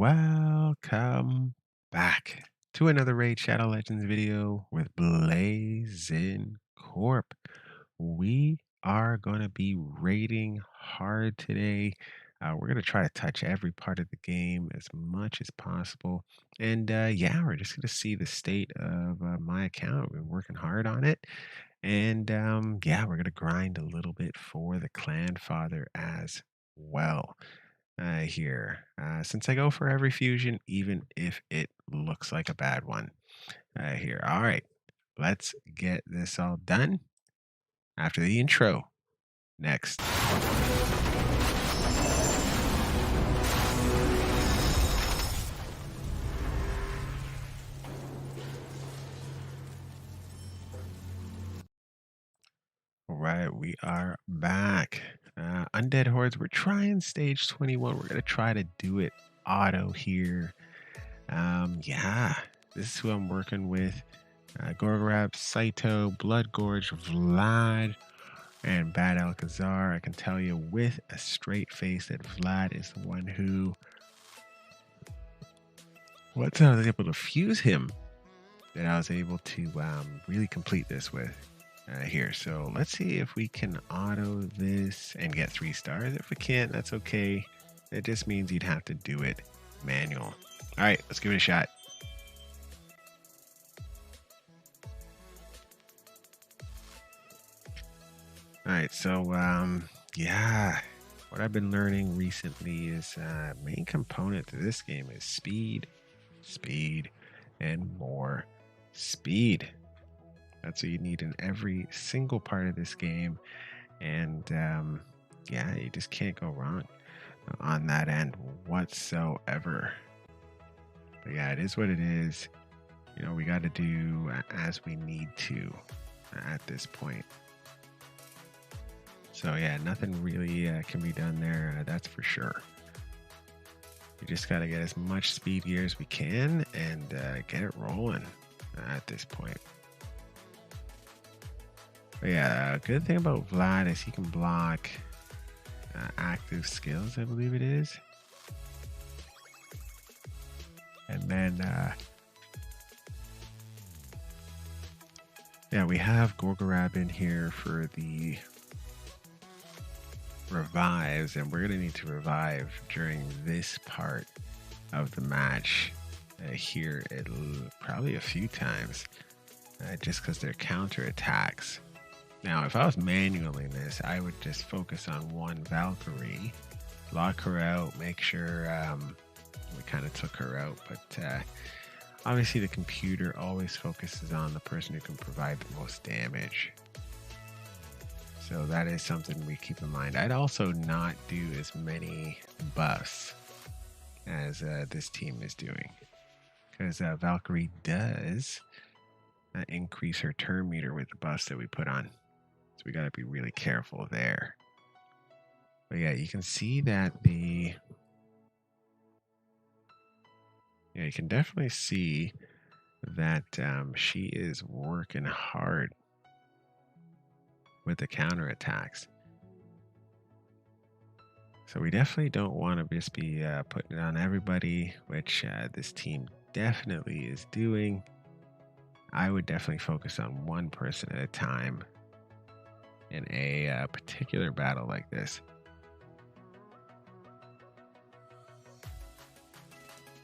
Welcome back to another Raid Shadow Legends video with Blazing Corp. We are going to be raiding hard today. We're going to try to touch every part of the game as much as possible. And yeah, we're just going to see the state of my account. We've been working hard on it. And yeah, we're going to grind a little bit for the Clanfather as well here, since I go for every fusion, even if it looks like a bad one here. All right, let's get this all done after the intro. Next. All right, we are back. Undead Hordes, we're trying stage 21. We're going to try to do it auto here. Yeah, this is who I'm working with. Gorgorab, Saito, Blood Gorge, Vlad, and Bad Alcazar. I can tell you with a straight face that Vlad is the one who, once I was able to fuse him, that I was able to really complete this with here. So let's see if we can auto this and get 3 stars. If we can't, that's okay. It just means you'd have to do it manual. All right, let's give it a shot. All right, so yeah, what I've been learning recently is main component to this game is speed, speed, and more speed. That's what you need in every single part of this game, and yeah, you just can't go wrong on that end whatsoever. But yeah, it is what it is. You know, we got to do as we need to at this point. So yeah, nothing really can be done there, that's for sure. We just got to get as much speed gear as we can and get it rolling at this point. But yeah, a good thing about Vlad is he can block active skills, I believe it is. And then, yeah, we have Gorgorab in here for the revives, and we're going to need to revive during this part of the match here probably a few times, just because they're counter attacks. Now, if I was manualing this, I would just focus on one Valkyrie, lock her out, make sure we kind of took her out, but obviously the computer always focuses on the person who can provide the most damage. So that is something we keep in mind. I'd also not do as many buffs as this team is doing, because Valkyrie does increase her turn meter with the buffs that we put on. So we got to be really careful there. But yeah, you can see that yeah, you can definitely see that she is working hard with the counterattacks. So we definitely don't want to just be putting it on everybody, which this team definitely is doing. I would definitely focus on one person at a time in a particular battle like this.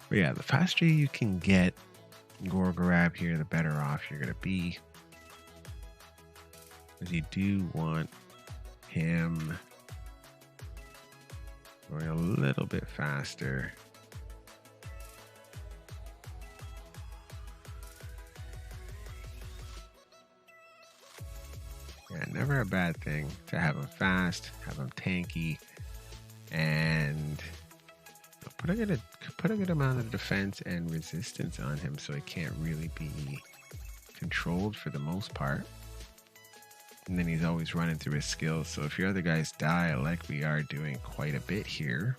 But yeah, the faster you can get Gorgorab here, the better off you're going to be. Because you do want him going a little bit faster. Yeah, never a bad thing to have him fast, have him tanky, and put a good amount of defense and resistance on him so he can't really be controlled for the most part. And then he's always running through his skills. So if your other guys die, like we are doing quite a bit here,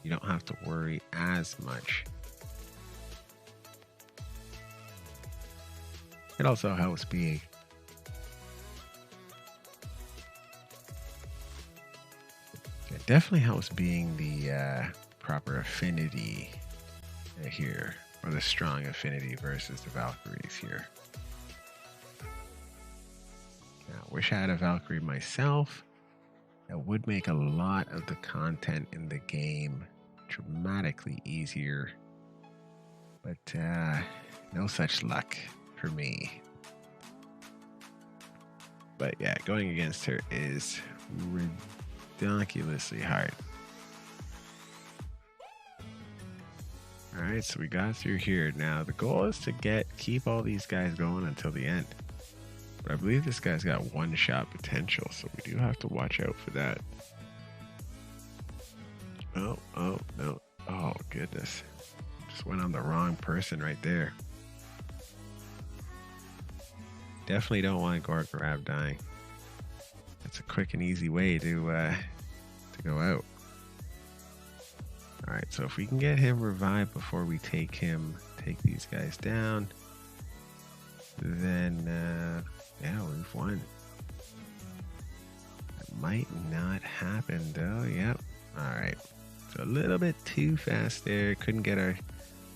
you don't have to worry as much. It also helps being it definitely helps being the proper affinity here, or the strong affinity versus the Valkyries here. Now, wish I had a Valkyrie myself. That would make a lot of the content in the game dramatically easier, but no such luck for me. But yeah, going against her is ridiculously hard. Alright, so we got through here. Now the goal is to keep all these guys going until the end. But I believe this guy's got one-shot potential, so we do have to watch out for that. Oh, no. Oh, goodness. Just went on the wrong person right there. Definitely don't want Gorgorab dying. That's a quick and easy way to go out. Alright, so if we can get him revived before we take these guys down, then yeah, we've won. That might not happen though. Yep. Alright. So a little bit too fast there. Couldn't get our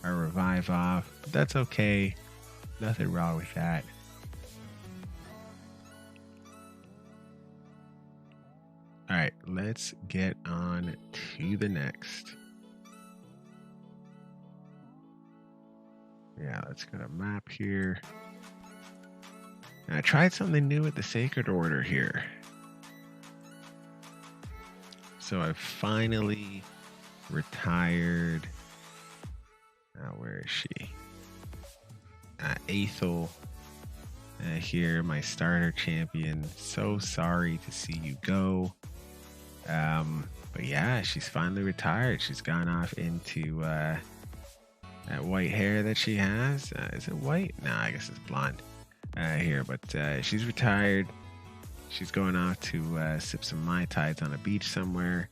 revive off, but that's okay. Nothing wrong with that. Alright, let's get on to the next. Yeah, let's get a map here. I tried something new with the Sacred Order here. So I finally retired. Where is she? Aethel here, my starter champion. So sorry to see you go. But yeah, she's finally retired. She's gone off into that white hair that she has. Is it white? Nah, I guess it's blonde here. But she's retired. She's going off to sip some Mai Tais on a beach somewhere.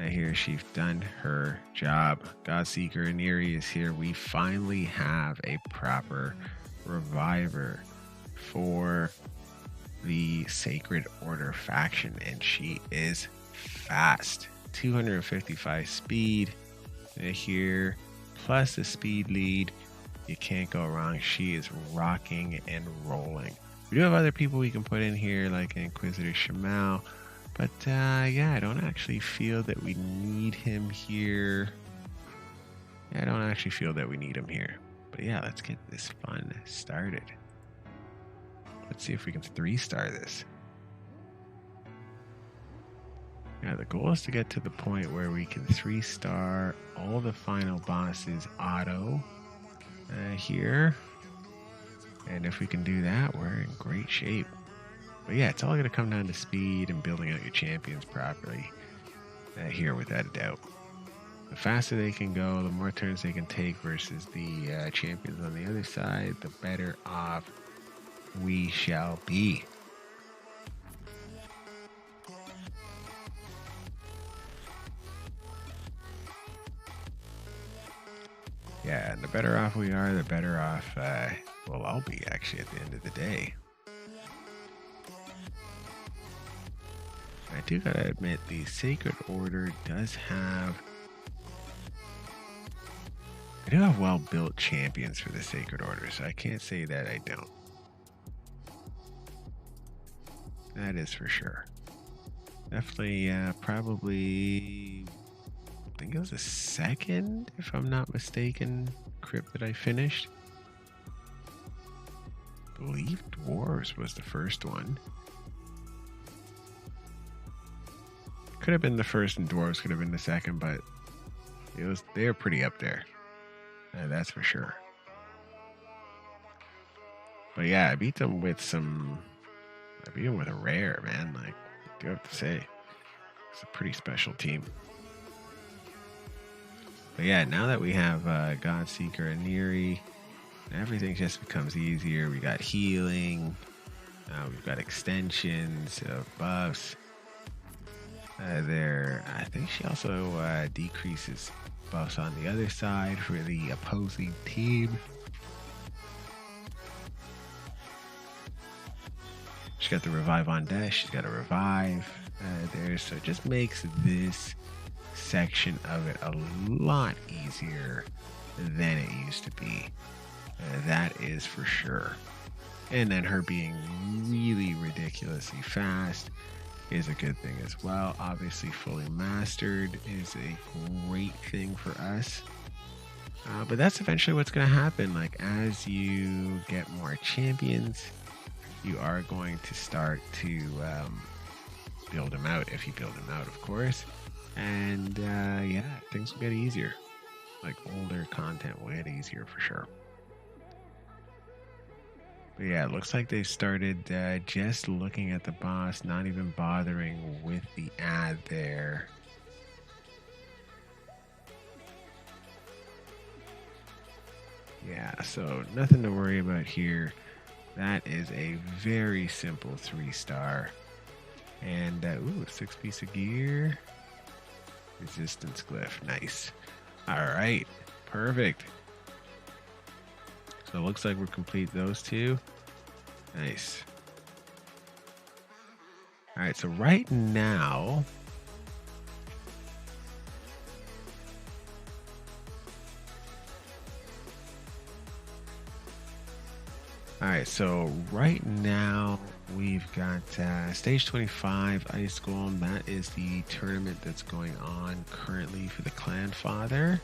Here she's done her job. Godseeker Aniri is here. We finally have a proper reviver for the Sacred Order faction, and she is fast. 255 speed here, plus the speed lead. You can't go wrong. She is rocking and rolling. We do have other people we can put in here, like Inquisitor Shamal, but yeah, I don't actually feel that we need him here. Yeah, I don't actually feel that we need him here. But yeah, let's get this fun started. Let's see if we can 3-star this. Yeah, the goal is to get to the point where we can 3-star all the final bosses auto here. And if we can do that, we're in great shape. But yeah, it's all going to come down to speed and building out your champions properly here, without a doubt. The faster they can go, the more turns they can take versus the champions on the other side, the better off we shall be. Yeah, and the better off we are, the better off we'll all be, actually, at the end of the day. I do gotta admit, the Sacred Order does have... I do have well-built champions for the Sacred Order, so I can't say that I don't. That is for sure. Definitely, probably... I think it was the second, if I'm not mistaken, crypt that I finished. I believe Dwarves was the first one. Could have been the first and Dwarves could have been the second, but they're pretty up there. That's for sure. But yeah, I beat them with a rare, man. Like, I do have to say, it's a pretty special team. But yeah, now that we have Godseeker and Neri, everything just becomes easier. We got healing, we've got extensions of buffs. I think she also decreases buffs on the other side for the opposing team. She's got the revive on dash. She's got a revive there, so it just makes this section of it a lot easier than it used to be. That is for sure. And then her being really ridiculously fast is a good thing as well. Obviously, fully mastered is a great thing for us. But that's eventually what's going to happen. Like, as you get more champions, you are going to start to build them out, if you build them out, of course. And yeah, things will get easier. Like, older content will get easier for sure. But yeah, it looks like they started just looking at the boss, not even bothering with the ad there. Yeah, so nothing to worry about here. That is a very simple 3-star. And, ooh, 6-piece of gear. Resistance glyph, nice. Alright, perfect. So it looks like we're complete those two. Nice. Alright, so right now, we've got stage 25 Ice Golem. That is the tournament that's going on currently for the Clanfather.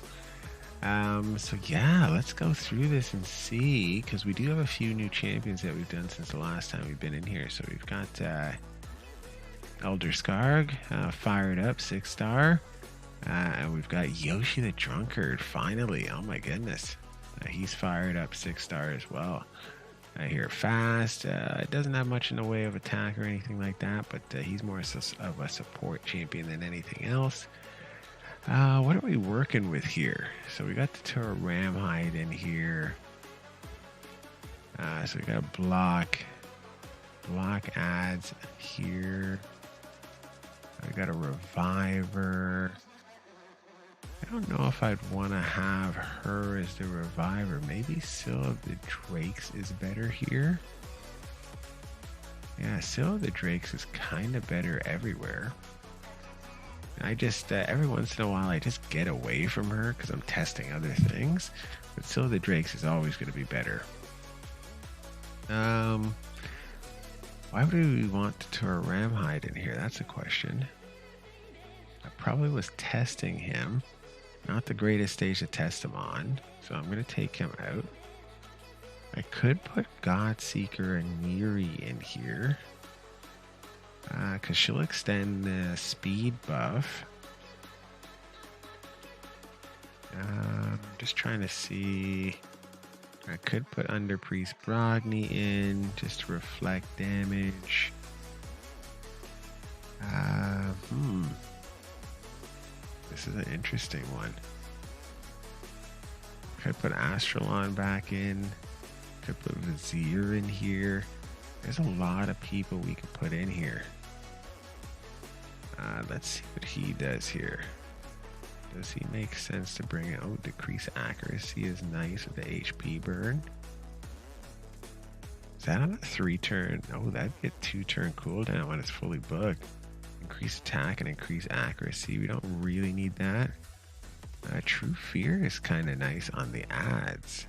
So yeah, let's go through this and see, because we do have a few new champions that we've done since the last time we've been in here. So we've got Elder Skarg fired up, 6-star, and we've got Yoshi the Drunkard finally. Oh my goodness, he's fired up, 6-star as well. Here fast, it doesn't have much in the way of attack or anything like that, but he's more of a support champion than anything else. What are we working with here? So we got the Tura Ramhide in here. So we got block ads here. We got a reviver. I don't know if I'd want to have her as the reviver. Maybe Seal of the Drakes is better here. Yeah, Seal of the Drakes is kind of better everywhere. I just, every once in a while, I just get away from her because I'm testing other things. But Seal of the Drakes is always going to be better. Why would we want to Tura Ramhide in here? That's a question. I probably was testing him. Not the greatest stage to test him on. So I'm going to take him out. I could put Godseeker and Neri in here. Because she'll extend the speed buff. Just trying to see. I could put Under Priest Brogni in just to reflect damage. This is an interesting one. Could put Astralon back in. Could put Vizier in here. There's a lot of people we could put in here. Let's see what he does here. Does he make sense to bring it? Oh, decrease accuracy is nice with the HP burn. Is that on a 3-turn? Oh, that'd be a 2-turn cooldown when it's fully booked. Increase attack and increase accuracy. We don't really need that. True Fear is kind of nice on the ads.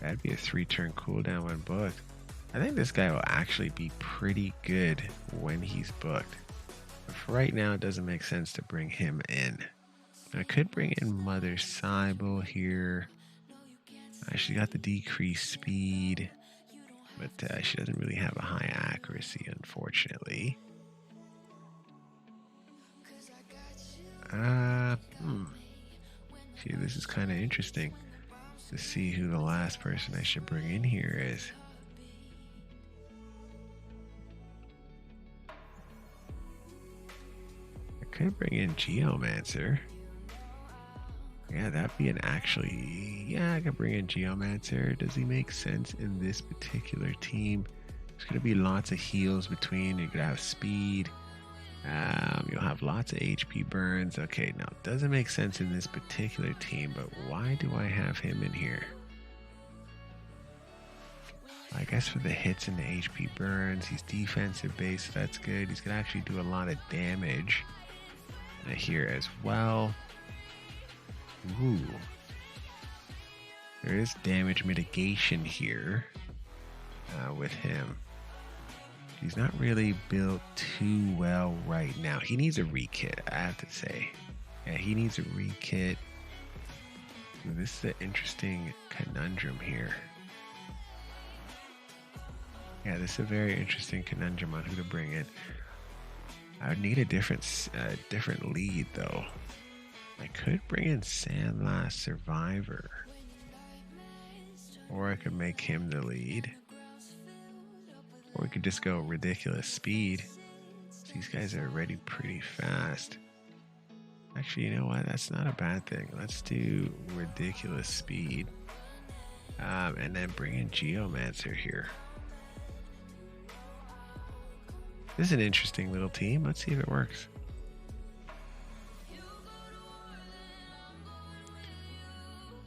That'd be a 3-turn cooldown when booked. I think this guy will actually be pretty good when he's booked. But for right now, it doesn't make sense to bring him in. I could bring in Mother Cybele here. She got the decreased speed, but she doesn't really have a high accuracy, unfortunately. See, this is kind of interesting to see who the last person I should bring in here is. I could bring in Geomancer. Yeah, that'd be an actually... Yeah, I could bring in Geomancer. Does he make sense in this particular team? There's going to be lots of heals between. You're going to have speed. You'll have lots of HP burns. Okay, now it doesn't make sense in this particular team, but why do I have him in here? I guess for the hits and the HP burns, he's defensive based, so that's good. He's going to actually do a lot of damage. here as well. Ooh. There is damage mitigation here with him. He's not really built too well right now. He needs a rekit, I have to say. Yeah, he needs a rekit. This is an interesting conundrum here. Yeah, this is a very interesting conundrum on who to bring in. I would need a different lead though. I could bring in Sandlas Survivor, or I could make him the lead, or we could just go ridiculous speed. These guys are already pretty fast. Actually, you know what? That's not a bad thing. Let's do ridiculous speed, and then bring in Geomancer here. This is an interesting little team. Let's see if it works.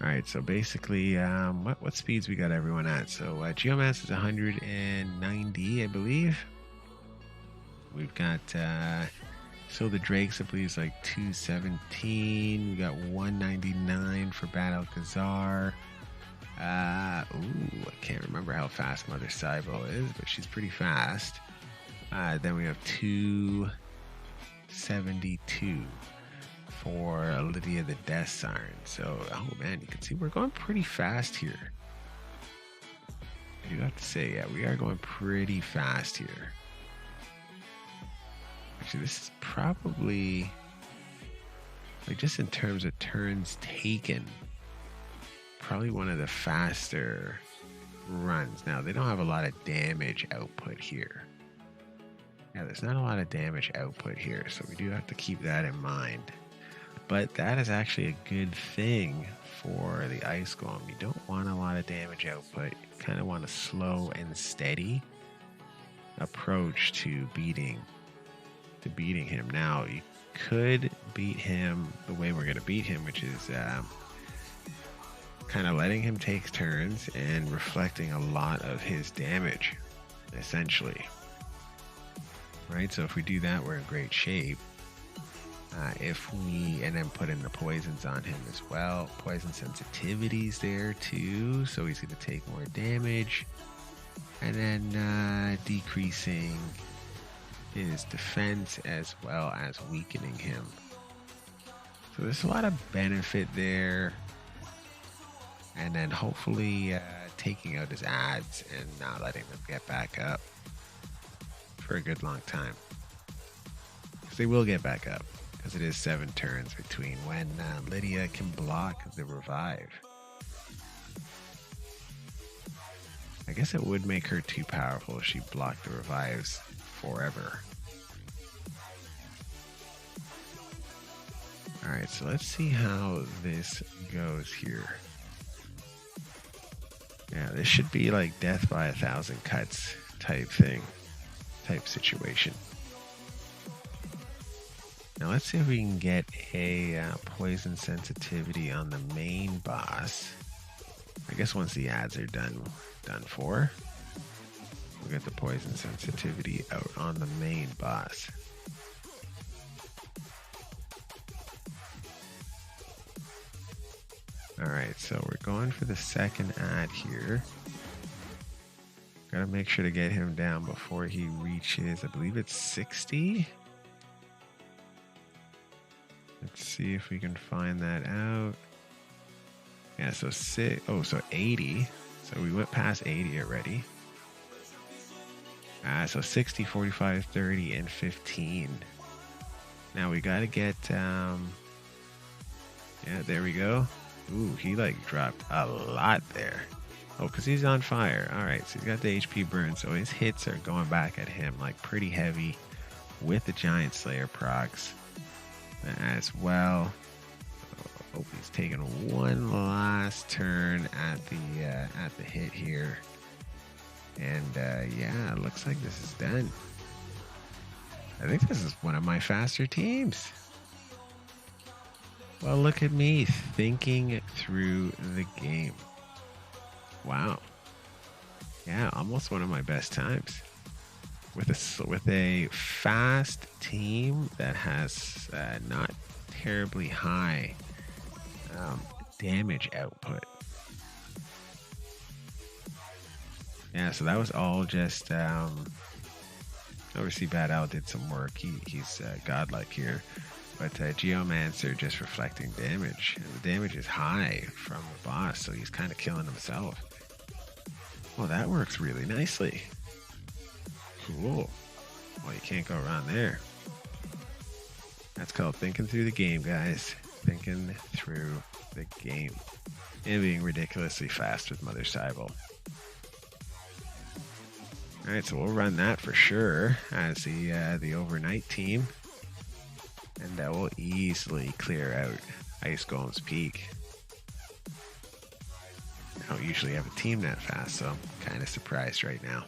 All right, so basically, what speeds we got everyone at? So Geomancer is 190, I believe. We've got so the Drakes, I believe, is like 217. We got 199 for Bad Alcazar. Ooh, I can't remember how fast Mother Cybo is, but she's pretty fast. Then we have 272 for Olivia the Death Siren. So, oh man, you can see we're going pretty fast here. I do have to say, yeah, we are going pretty fast here. Actually, this is probably, like, just in terms of turns taken, probably one of the faster runs. Now, they don't have a lot of damage output here. Yeah, there's not a lot of damage output here, so we do have to keep that in mind. But that is actually a good thing for the Ice Golem. You don't want a lot of damage output. You kind of want a slow and steady approach to beating him. Now, you could beat him the way we're going to beat him, which is kind of letting him take turns and reflecting a lot of his damage, essentially. Right, so if we do that, we're in great shape. And then put in the poisons on him as well. Poison sensitivity's there too, so he's going to take more damage. And then decreasing his defense as well as weakening him. So there's a lot of benefit there. And then hopefully taking out his ads and not letting them get back up for a good long time. Because they will get back up. Because it is 7 turns between when Lydia can block the revive. I guess it would make her too powerful if she blocked the revives forever. Alright, so let's see how this goes here. Yeah, this should be like death by 1,000 cuts type thing. Type situation. Now let's see if we can get a poison sensitivity on the main boss. I guess once the ads are done for, we'll get the poison sensitivity out on the main boss. Alright, so we're going for the second ad here. Gotta make sure to get him down before he reaches, I believe it's 60. Let's see if we can find that out. Yeah, so 80. So we went past 80 already. So 60, 45, 30, and 15. Now we gotta get, yeah, there we go. Ooh, he like dropped a lot there. Oh, because he's on fire. Alright, so he's got the HP burn, so his hits are going back at him like pretty heavy with the Giant Slayer procs as well. Oh, he's taking one last turn at the hit here. And yeah, it looks like this is done. I think this is one of my faster teams. Well, look at me thinking through the game. Wow. Yeah, almost one of my best times. with a fast team that has not terribly high damage output. Yeah, so that was all just obviously Bad Owl did some work. He's godlike here, but Geomancer just reflecting damage, and the damage is high from the boss, so he's kind of killing himself. Well, that works really nicely. Cool. Well, you can't go wrong there. That's called thinking through the game, guys. Thinking through the game. And being ridiculously fast with Mother Cybele. Alright, so we'll run that for sure as the overnight team. And that will easily clear out Ice Golem's Peak. I don't usually have a team that fast, so I'm kind of surprised right now.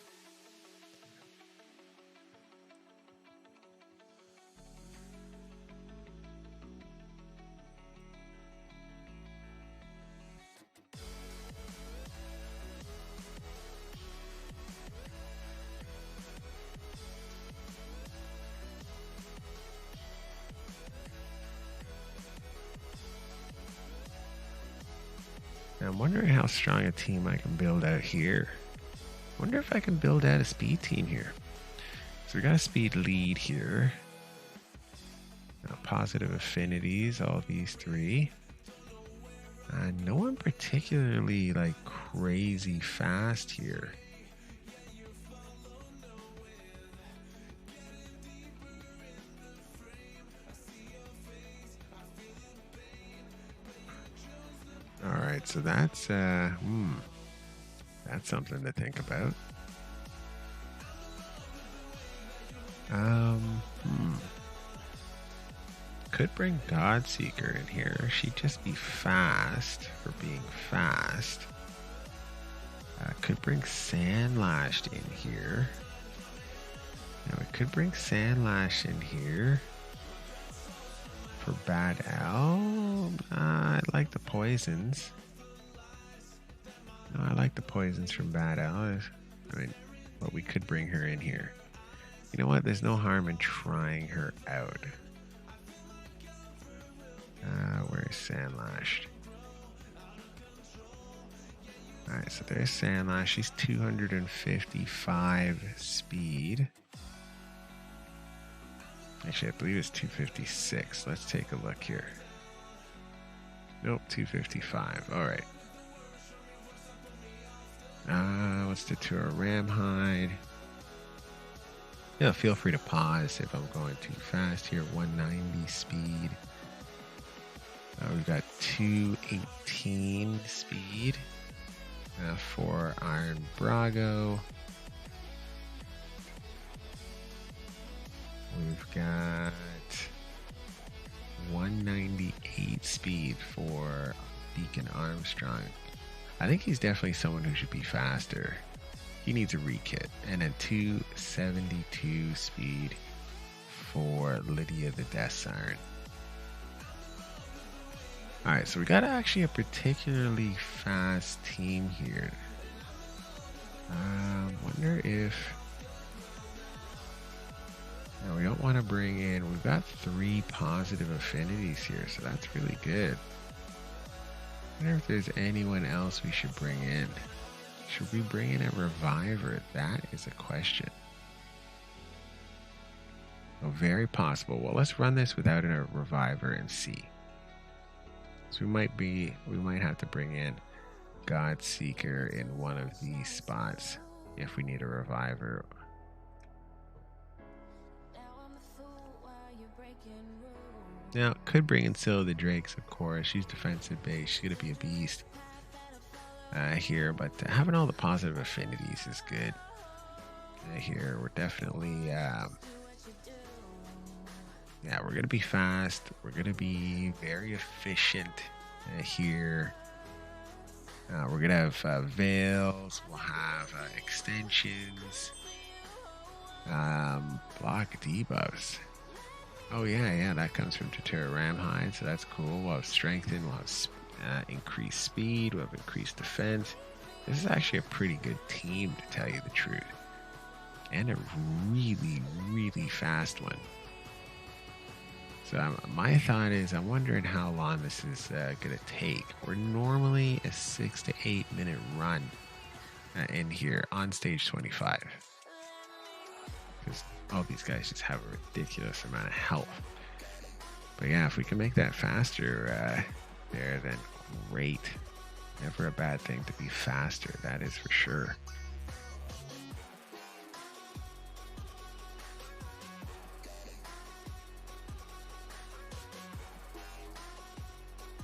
I'm wondering how strong a team I can build out here. Wonder if I can build out a speed team here. So we got a speed lead here. Positive affinities, all these three. No one particularly like crazy fast here. Alright, so that's something to think about. Could bring Godseeker in here. She'd just be fast for being fast. Could bring Sandlashed in here. Now we could bring Sandlash in here. For Bad Owl, I like the poisons. No, I like the poisons from Bad Owl. I mean, but we could bring her in here. You know what? There's no harm in trying her out. Where is Sandlash? Alright, so there's Sandlash. She's 255 speed. Actually, I believe it's 256. Let's take a look here. Nope, 255. Alright. Let's do to a Ramhide. Yeah, feel free to pause if I'm going too fast here. 190 speed. We've got 218 speed for Iron Brago. We've got 198 speed for Deacon Armstrong. I think he's definitely someone who should be faster. He needs a rekit. And a 272 speed for Lydia the Death Siren. Alright, so we got actually a particularly fast team here. Wonder if... No, we don't want to bring in... We've got 3 positive affinities here, so that's really good. I wonder if there's anyone else we should bring in. Should we bring in a Reviver? That is a question. Oh, very possible. Well, let's run this without a Reviver and see. So we might have to bring in Godseeker in one of these spots if we need a Reviver. Now, could bring in Scylla the Drakes, of course. She's defensive base. She's going to be a beast here. But having all the positive affinities is good here. We're definitely... yeah, we're going to be fast. We're going to be very efficient here. We're going to have veils. We'll have extensions. Block debuffs. Oh, yeah, that comes from Tatura Ramhide, so that's cool. We'll have strengthen. We'll have increased speed. We'll have increased defense. This is actually a pretty good team, to tell you the truth. and a really, really fast one. So my thought is, I'm wondering how long this is going to take. We're normally a 6 to 8 minute run in here on stage 25. Because all these guys just have a ridiculous amount of health. But yeah, if we can make that faster there, then great. Never a bad thing to be faster, that is for sure.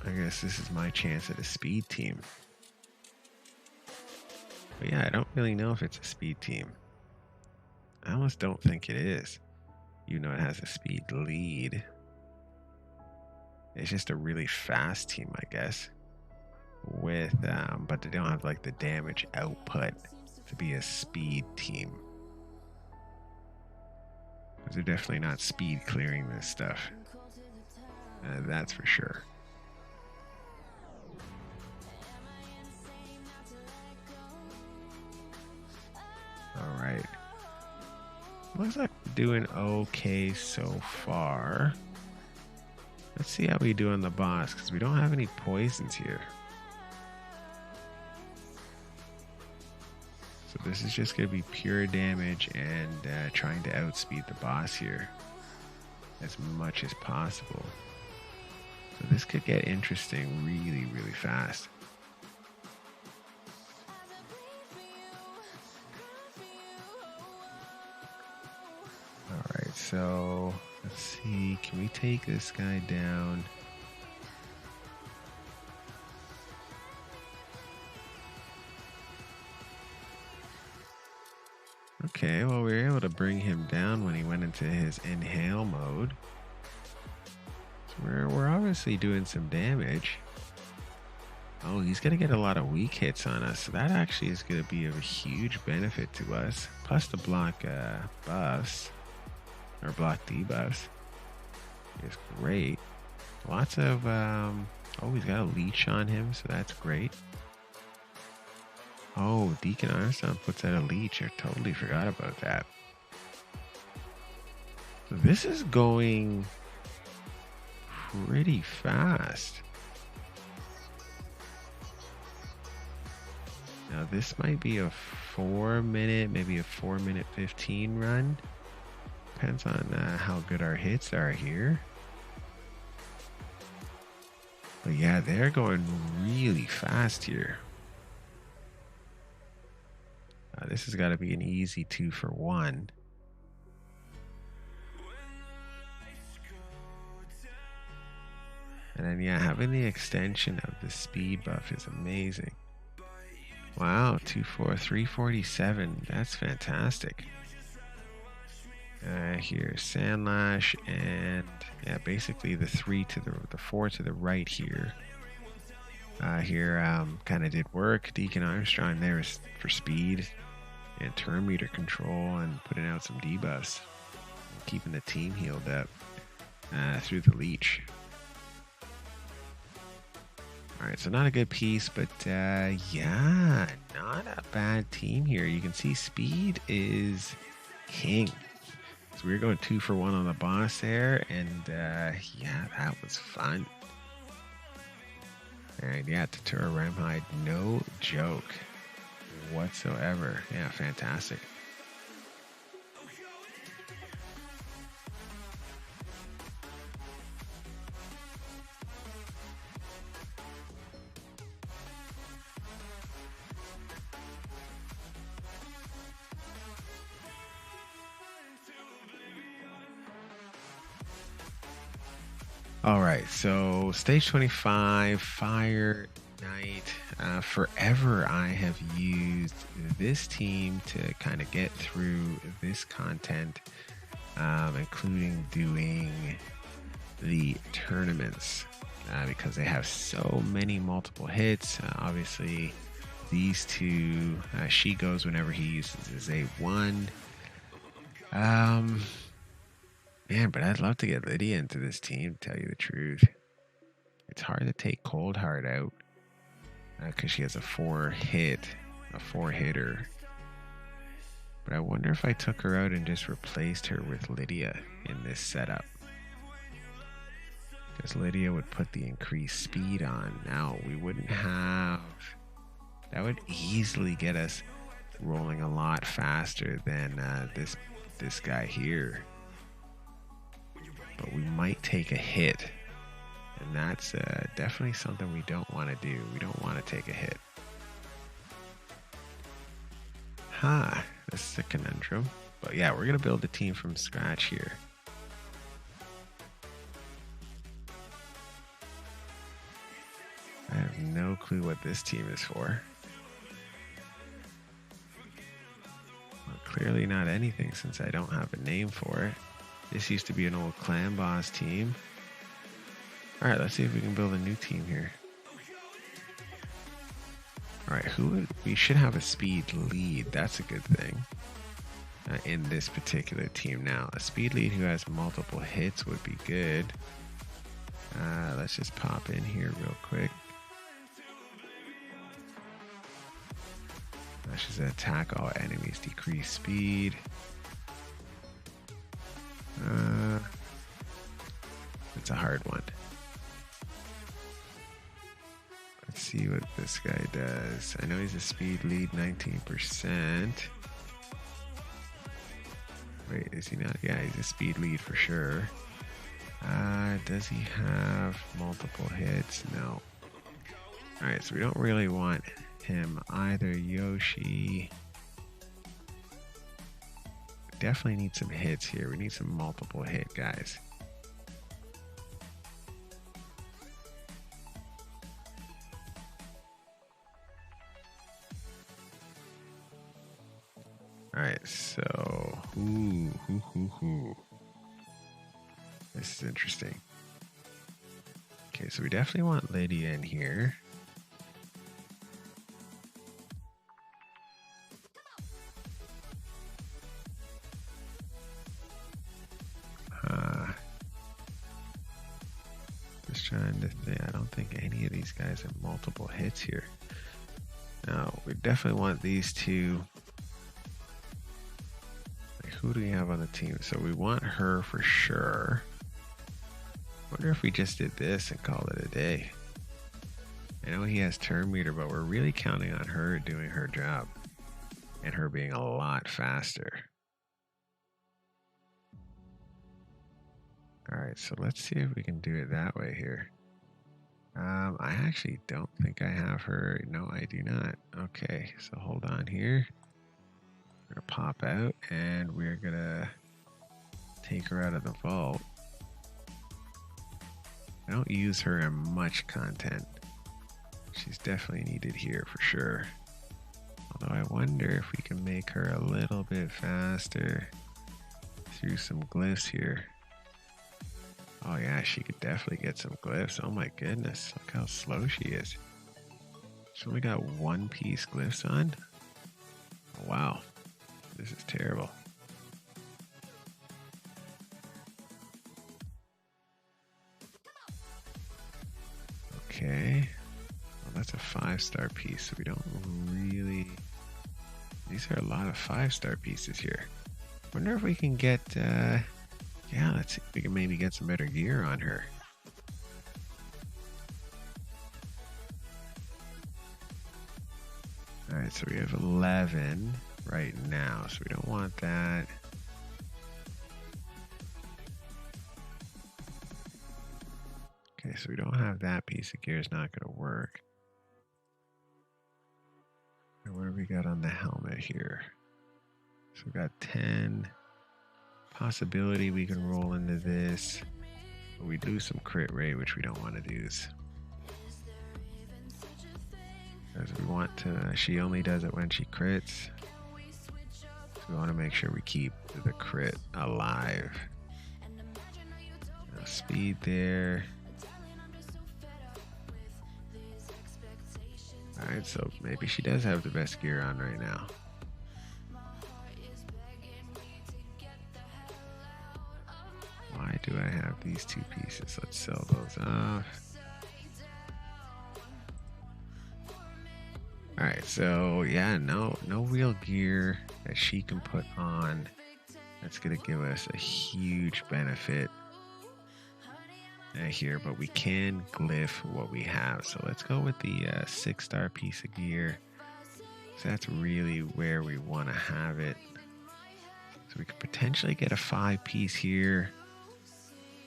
I guess this is my chance at a speed team. But yeah, I don't really know if it's a speed team. I almost don't think it is. You know, it has a speed lead. It's just a really fast team, I guess. With, but they don't have like the damage output to be a speed team. Because they're definitely not speed clearing this stuff. That's for sure. All right. Looks like we're doing okay so far. Let's see how we do on the boss, because we don't have any poisons here. So this is just going to be pure damage and trying to outspeed the boss here as much as possible. So this could get interesting really, really fast. Alright, so let's see. Can we take this guy down? Okay, well, we were able to bring him down when he went into his inhale mode. So we're obviously doing some damage. Oh, he's going to get a lot of weak hits on us. So that actually is going to be of a huge benefit to us. Plus the block buffs, or block debuffs, is great. Lots of, oh, he's got a leech on him, so that's great. Oh, Deacon Armstrong puts out a leech. I totally forgot about that. So this is going pretty fast. Now this might be a 4 minute, maybe a 4 minute 15 run. Depends on how good our hits are here. But yeah, they're going really fast here. This has got to be an easy 2 for 1. And then yeah, having the extension of the speed buff is amazing. Wow, 347. That's fantastic. Here, Sandlash, and yeah, basically the 4 to the right here. Here kind of did work. Deacon Armstrong there is for speed and turn meter control and putting out some debuffs, keeping the team healed up through the leech. Alright, so not a good piece, but yeah, not a bad team here. You can see speed is king. So we were going 2 for 1 on the boss there, and yeah, that was fun. And yeah, Tatura Ramhide, no joke whatsoever. Yeah, fantastic. All right, so stage 25, Fire Knight. Forever I have used this team to kind of get through this content, including doing the tournaments, because they have so many multiple hits. Obviously, these two, She Goes whenever he uses his A1. Man, but I'd love to get Lydia into this team, to tell you the truth. It's hard to take Cold Heart out because she has a 4-hitter. But I wonder if I took her out and just replaced her with Lydia in this setup. Because Lydia would put the increased speed on. Now we wouldn't have... That would easily get us rolling a lot faster than this guy here. But we might take a hit. And that's definitely something we don't want to do. We don't want to take a hit. This is a conundrum. But yeah, we're going to build a team from scratch here. I have no clue what this team is for. Well, clearly not anything since I don't have a name for it. This used to be an old clan boss team. Alright, let's see if we can build a new team here. Alright, we should have a speed lead. That's a good thing. In this particular team now. A speed lead who has multiple hits would be good. Let's just pop in here real quick. Let's just attack all enemies, decrease speed. It's a hard one. Let's see what this guy does. I know he's a speed lead, 19%. Wait, is he not? Yeah, he's a speed lead for sure. Does he have multiple hits? No. Alright, so we don't really want him either. Yoshi. Definitely need some hits here. We need some multiple hit guys. Alright, so this is interesting. Okay, so we definitely want Lydia in here. Just trying to think. I don't think any of these guys have multiple hits here. No, we definitely want these two. Who do we have on the team? So we want her for sure. Wonder if we just did this and called it a day. I know he has turn meter, but we're really counting on her doing her job and her being a lot faster. All right, so let's see if we can do it that way here. I actually don't think I have her. No, I do not. Okay, so hold on here. We're gonna pop out and we're gonna take her out of the vault. I don't use her in much content. She's definitely needed here for sure. Although I wonder if we can make her a little bit faster through some glyphs here. Oh yeah, she could definitely get some glyphs. Oh my goodness, look how slow she is. She's only got one piece glyphs on. Oh, wow, this is terrible. Okay, well, that's a 5-star piece, so we don't really... These are a lot of 5-star pieces here. Wonder if we can get... Yeah, let's see if we can maybe get some better gear on her. Alright, so we have 11 right now, so we don't want that. Okay, so we don't have that piece of gear. It's not going to work. And what do we got on the helmet here? So we got 10. Possibility we can roll into this. But we lose some crit rate, which we don't want to lose. Because we want to, she only does it when she crits. So we want to make sure we keep the crit alive. No speed there. Alright, so maybe she does have the best gear on right now. Why do I have these two pieces? Let's sell those off. All right, so yeah, no real gear that she can put on. That's gonna give us a huge benefit here, but we can glyph what we have. So let's go with the 6-star piece of gear. So that's really where we want to have it. So we could potentially get a 5-piece here.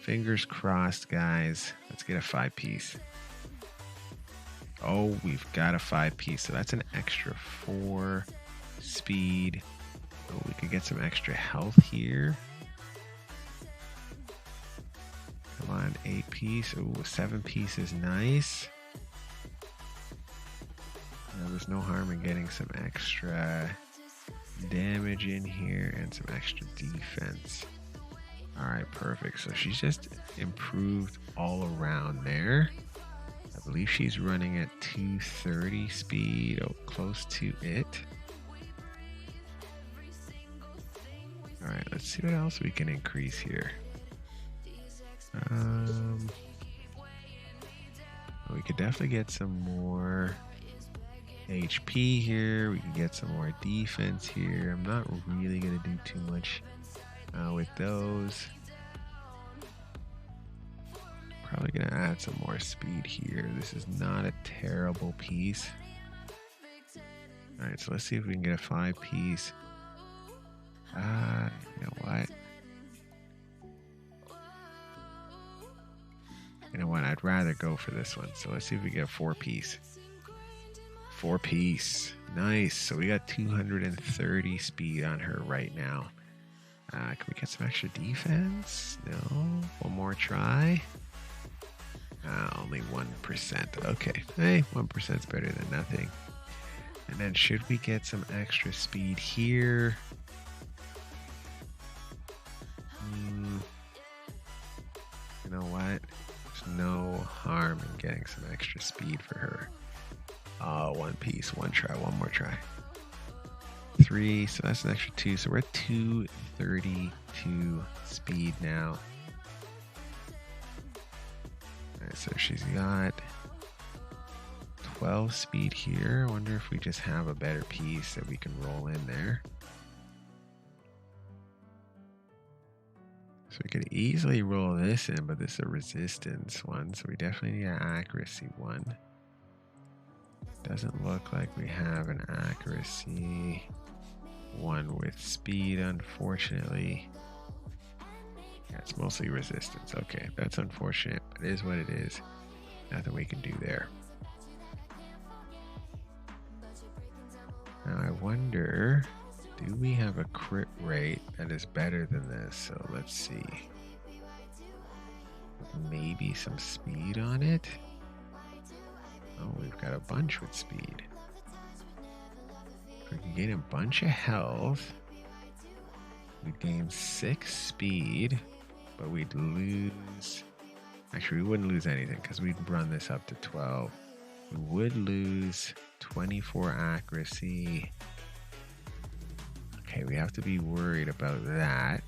Fingers crossed, guys. Let's get a 5-piece. Oh, we've got a 5-piece. So that's an extra 4 speed. Oh, we could get some extra health here. Come on, 8-piece. Oh, 7-piece is nice. There's no harm in getting some extra damage in here and some extra defense. All right, perfect. So she's just improved all around there. I believe she's running at 230 speed. Oh, close to it. All right, let's see what else we can increase here. We could definitely get some more HP here. We can get some more defense here. I'm not really going to do too much with those. Probably going to add some more speed here. This is not a terrible piece. All right, so let's see if we can get a 5-piece. You know what? You know what? I'd rather go for this one. So let's see if we get a 4-piece. 4-piece. Nice. So we got 230 speed on her right now. Can we get some extra defense? No. One more try. Only 1%. Okay. Hey, 1% is better than nothing. And then should we get some extra speed here? You know what? There's no harm in getting some extra speed for her. 1-piece, 1 try, 1 more try. 3, so that's an extra 2. So we're at 232 speed now. Alright, so she's got 12 speed here. I wonder if we just have a better piece that we can roll in there. So we could easily roll this in, but this is a resistance one, so we definitely need an accuracy one. Doesn't look like we have an accuracy one with speed, unfortunately. Yeah, it's mostly resistance. Okay, that's unfortunate, but it is what it is. Nothing we can do there. Now I wonder, do we have a crit rate that is better than this? So let's see. Maybe some speed on it. Oh, we've got a bunch with speed. We can gain a bunch of health. We'd gain 6 speed, but we'd lose... Actually, we wouldn't lose anything because we'd run this up to 12. We would lose 24 accuracy. Okay, we have to be worried about that.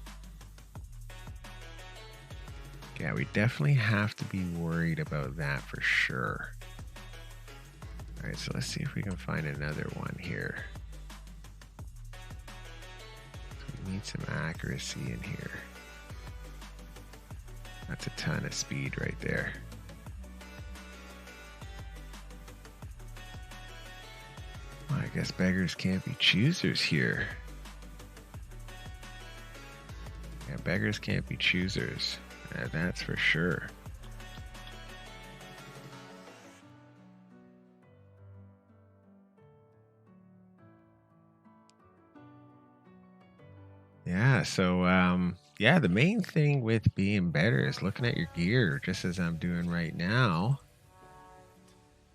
Yeah, we definitely have to be worried about that for sure. All right, so let's see if we can find another one here. So we need some accuracy in here. That's a ton of speed right there. Well, I guess beggars can't be choosers here. Yeah, beggars can't be choosers. That's for sure. Yeah, so yeah, the main thing with being better is looking at your gear, just as I'm doing right now.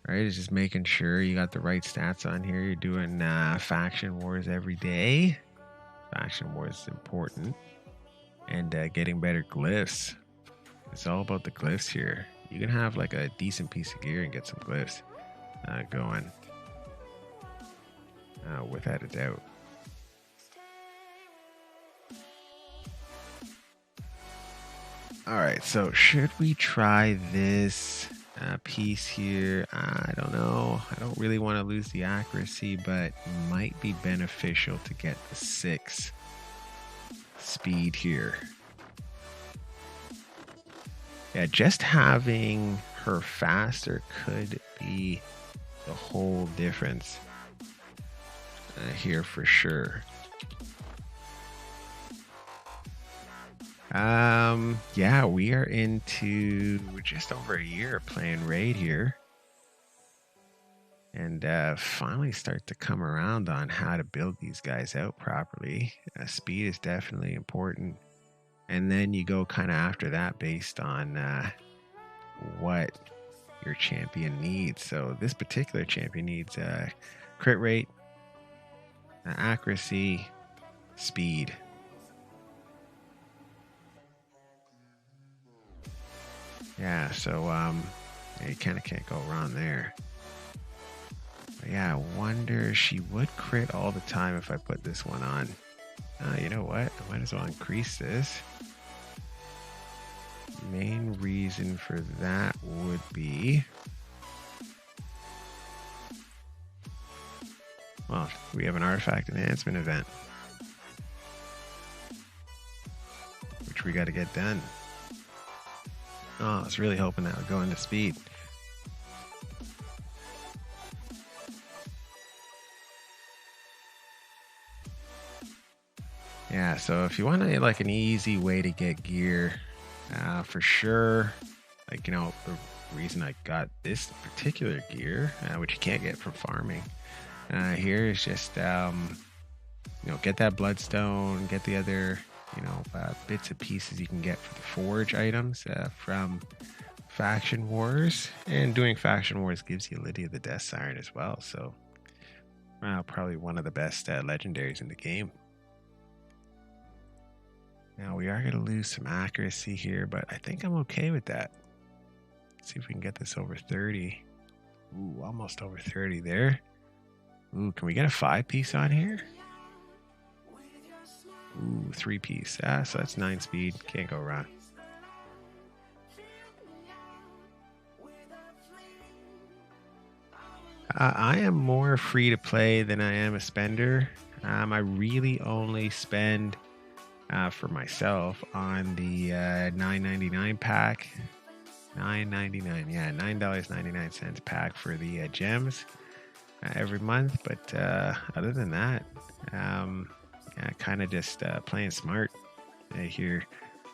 Right, is just making sure you got the right stats on here. You're doing faction wars every day. Faction wars is important. And getting better glyphs. It's all about the glyphs here. You can have like a decent piece of gear and get some glyphs going. Without a doubt. All right, so should we try this? piece here. I don't know. I don't really want to lose the accuracy, but might be beneficial to get the 6 speed here. Yeah, just having her faster could be the whole difference here for sure. Yeah, we are we're just over a year playing Raid here. And finally start to come around on how to build these guys out properly. Speed is definitely important. And then you go kind of after that based on what your champion needs. So this particular champion needs crit rate, accuracy, speed. Yeah, so you kind of can't go wrong there. But yeah, I wonder, she would crit all the time if I put this one on. You know what? I might as well increase this. Main reason for that would be, well, we have an artifact enhancement event, which we got to get done. Oh, I was really hoping that would go into speed. Yeah, so if you want like an easy way to get gear, for sure, like, you know, the reason I got this particular gear, which you can't get from farming, here is just, you know, get that bloodstone, get the other, you know, bits and pieces you can get for the forge items from Faction Wars. And doing Faction Wars gives you Olivia the Death Siren as well, so probably one of the best legendaries in the game. Now we are going to lose some accuracy here, but I think I'm okay with that. Let's see if we can get this over 30. Ooh, almost over 30 there. Ooh, can we get a 5-piece on here? Ooh, 3-piece. So that's 9 speed. Can't go wrong. I am more free to play than I am a spender. I really only spend for myself on the $9.99 pack. $9.99, yeah, $9.99 pack for the gems every month. But other than that, yeah, kind of just playing smart here.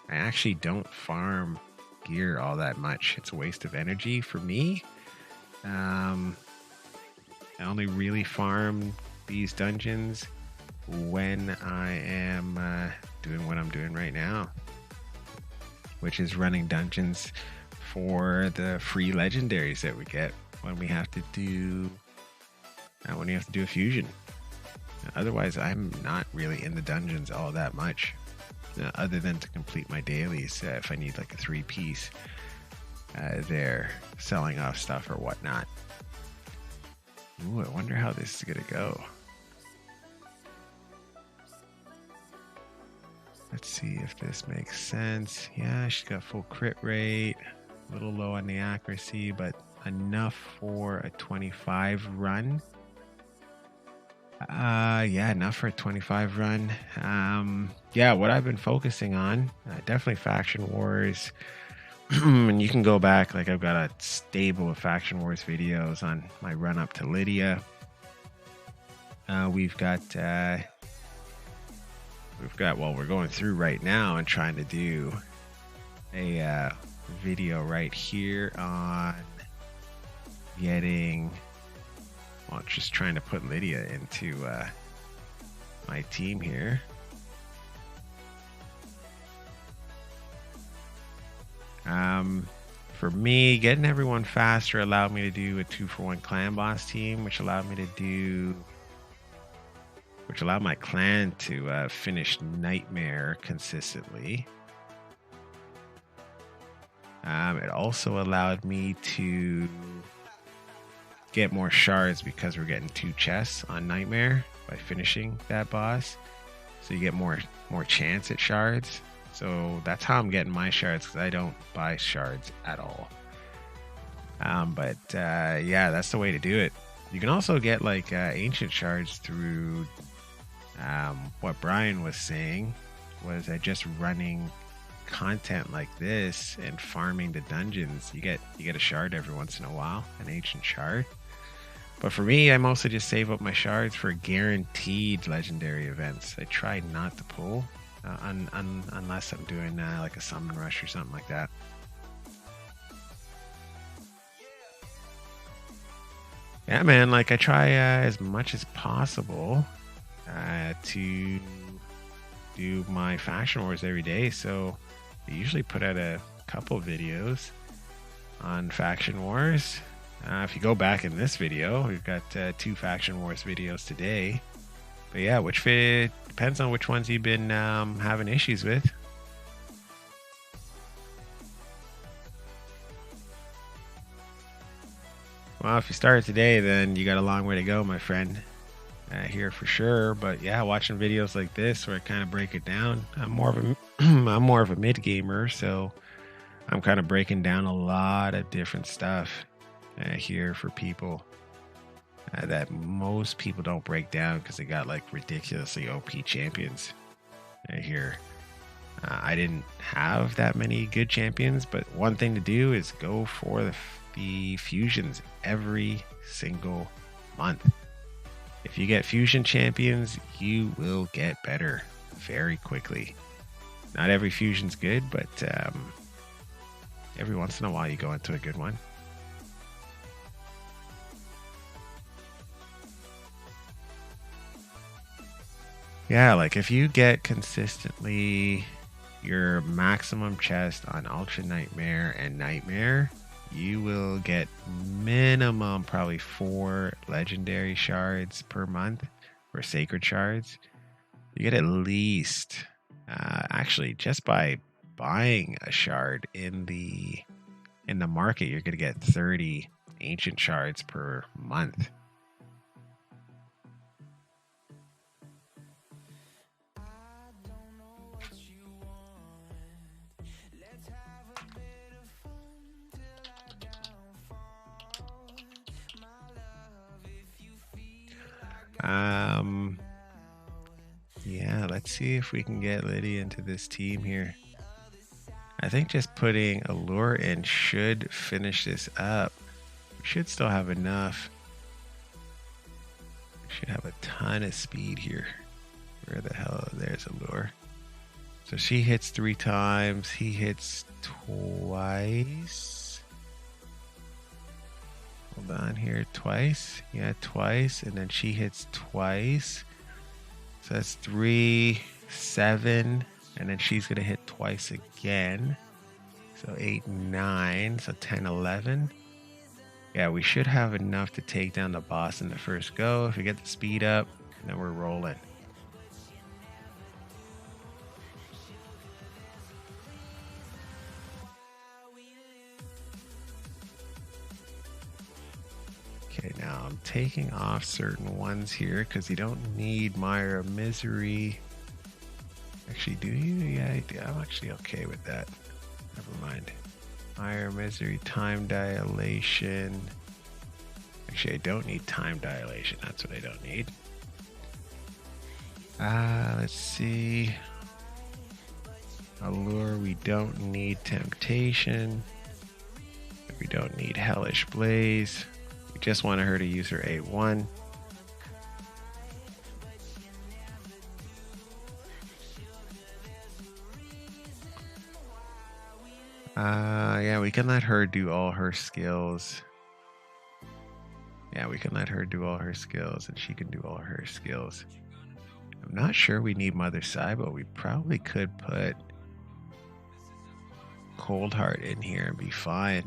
I actually don't farm gear all that much. It's a waste of energy for me. I only really farm these dungeons when I am doing what I'm doing right now, which is running dungeons for the free legendaries that we get when we have to do a fusion. Otherwise, I'm not really in the dungeons all that much, other than to complete my dailies if I need like a 3-piece there, selling off stuff or whatnot. Ooh, I wonder how this is gonna go. Let's see if this makes sense. Yeah, she's got full crit rate. A little low on the accuracy, but enough for a 25 run. Yeah, enough for a 25 run. Yeah, what I've been focusing on, definitely Faction Wars. And you can go back, like I've got a stable of Faction Wars videos on my run up to Lydia. We've got, well, we're going through right now and trying to do a video right here on getting, well, just trying to put Lydia into my team here. For me, getting everyone faster allowed me to do a 2-for-1 clan boss team, which allowed my clan to finish Nightmare consistently. It also allowed me to get more shards because we're getting 2 chests on Nightmare by finishing that boss. So you get more chance at shards. So that's how I'm getting my shards, because I don't buy shards at all. Yeah, that's the way to do it. You can also get like ancient shards through what Brian was saying was that just running content like this and farming the dungeons, you get a shard every once in a while, an ancient shard. But for me, I mostly just save up my shards for guaranteed legendary events. I try not to pull unless I'm doing like a summon rush or something like that. Yeah, man, like I try as much as possible to do my faction wars every day. So I usually put out a couple videos on faction wars. If you go back in this video, we've got 2 faction wars videos today. But yeah, which fit depends on which ones you've been having issues with. Well, if you started today, then you got a long way to go, my friend. Here for sure. But yeah, watching videos like this where I kind of break it down. I'm more of a mid gamer, so I'm kind of breaking down a lot of different stuff here for people that most people don't break down because they got like ridiculously OP champions here. I didn't have that many good champions, but one thing to do is go for the fusions every single month. If you get fusion champions, you will get better very quickly. Not every fusion's good, but every once in a while you go into a good one. Yeah, like if you get consistently your maximum chest on Ultra Nightmare and Nightmare, you will get minimum probably 4 legendary shards per month, or Sacred Shards. You get at least, actually, just by buying a shard in the market, you're going to get 30 ancient shards per month. Yeah, let's see if we can get Lydia into this team here. I think just putting Allure in should finish this up. We should still have enough. We should have a ton of speed here. Where the hell? There's Allure. So she hits 3 times. He hits twice. Hold on here. Twice. Yeah, twice. And then she hits twice. So that's 3, 7. And then she's going to hit twice again. So 8, 9. So 10, 11. Yeah, we should have enough to take down the boss in the first go. If we get the speed up, then we're rolling. Okay, now I'm taking off certain ones here because you don't need Myra Misery. Actually, do you? Yeah, I do. I'm actually okay with that. Never mind. Myra Misery, Time Dilation. Actually, I don't need Time Dilation. That's what I don't need. Let's see. Allure, we don't need Temptation. We don't need Hellish Blaze. We just wanted her to use her A1. Yeah, we can let her do all her skills. Yeah, we can let her do all her skills, and she can do all her skills. I'm not sure we need Mother Cybo. We probably could put Cold Heart in here and be fine.